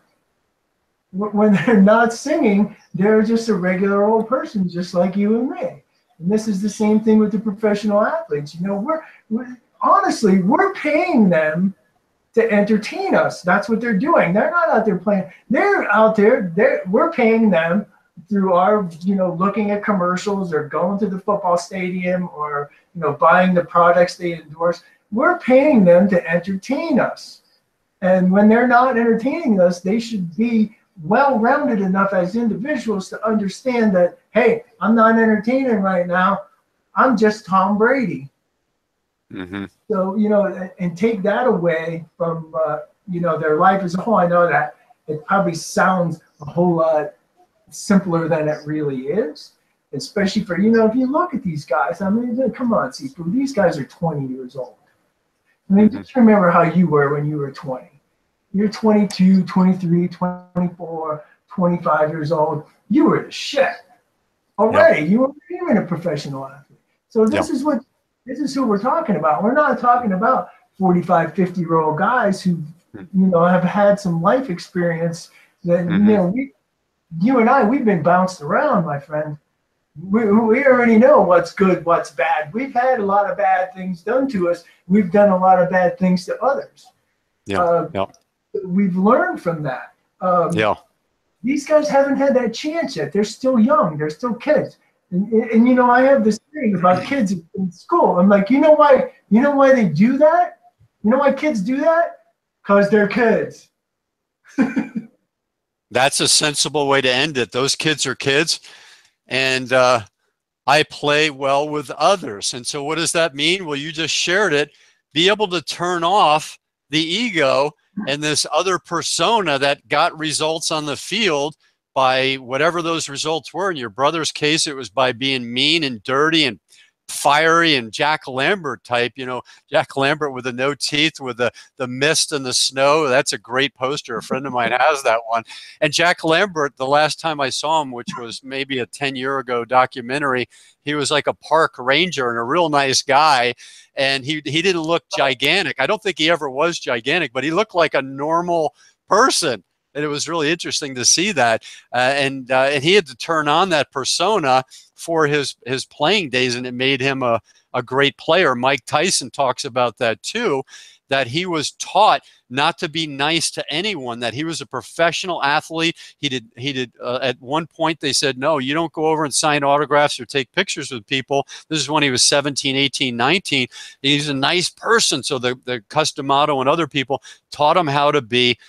When they're not singing, they're just a regular old person, just like you and me. And this is the same thing with the professional athletes. You know, honestly, we're paying them to entertain us. That's what they're doing. They're not out there playing. They're out there. We're paying them through our, you know, looking at commercials or going to the football stadium or, you know, buying the products they endorse. We're paying them to entertain us. And when they're not entertaining us, they should be well-rounded enough as individuals to understand that, hey, I'm not entertaining right now. I'm just Tom Brady. Mm-hmm. So, you know, and take that away from, you know, their life as a whole. I know that it probably sounds a whole lot simpler than it really is, especially for, you know, if you look at these guys, I mean, come on, Sifu, these guys are 20 years old. I mean, just remember how you were when you were 20. You're 22, 23, 24, 25 years old. You were the shit already. Yep. You were a professional athlete. So this is who we're talking about. We're not talking about 45, 50-year-old guys who, you know, have had some life experience that, you know, you and I, we've been bounced around, my friend. We already know what's good, what's bad. We've had a lot of bad things done to us. We've done a lot of bad things to others. We've learned from that. These guys haven't had that chance yet. They're still young. They're still kids. And you know, I have this thing about kids in school. I'm like, you know why they do that? You know why kids do that? Because they're kids. That's a sensible way to end it. Those kids are kids. And I play well with others. And so what does that mean? Well, you just shared it. Be able to turn off the ego and this other persona that got results on the field by whatever those results were. In your brother's case, it was by being mean and dirty and fiery and Jack Lambert type, you know, Jack Lambert with the no teeth, with the mist and the snow. That's a great poster. A friend of mine has that one. And Jack Lambert, the last time I saw him, which was maybe a 10-year ago documentary, he was like a park ranger and a real nice guy. And he didn't look gigantic. I don't think he ever was gigantic, but he looked like a normal person. And it was really interesting to see that. And he had to turn on that persona for his playing days, and it made him a great player. Mike Tyson talks about that too, that he was taught not to be nice to anyone, that he was a professional athlete. He did at one point they said, no, you don't go over and sign autographs or take pictures with people. This is when he was 17, 18, 19. He's a nice person. So the Customato and other people taught him how to be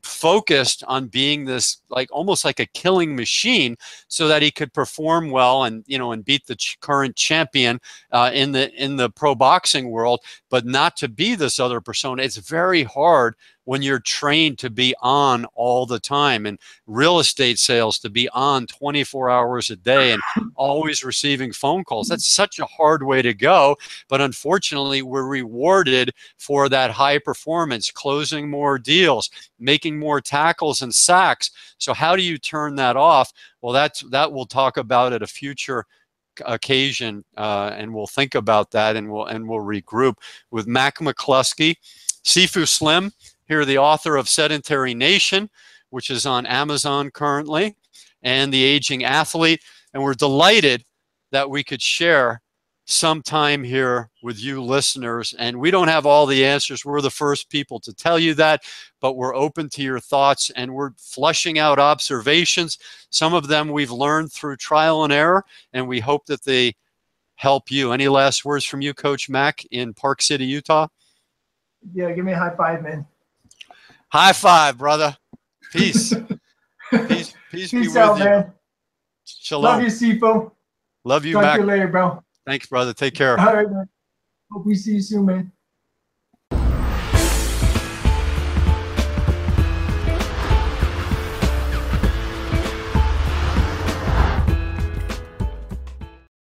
focused on being this, like almost like a killing machine, so that he could perform well and, you know, and beat the current champion in the pro boxing world, but not to be this other persona. It's very hard when you're trained to be on all the time, and real estate sales to be on 24 hours a day and always receiving phone calls. That's such a hard way to go. But unfortunately, we're rewarded for that high performance, closing more deals, making more tackles and sacks. So how do you turn that off? Well, that we'll talk about at a future occasion, and we'll think about that, and we'll regroup with Mac McCluskey, Sifu Slim. Here, the author of Sedentary Nation, which is on Amazon currently, and The Aging Athlete. And we're delighted that we could share some time here with you listeners. And we don't have all the answers. We're the first people to tell you that, but we're open to your thoughts, and we're flushing out observations. Some of them we've learned through trial and error, and we hope that they help you. Any last words from you, Coach Mac, in Park City, Utah? Yeah, give me a high five, man. High five, brother. Peace. Peace be with out, you. Man. Shalom. Love you, Sifu. Love you, Talk Mac. to you later, bro. Thanks, brother. Take care. All right, man. Hope we see you soon, man.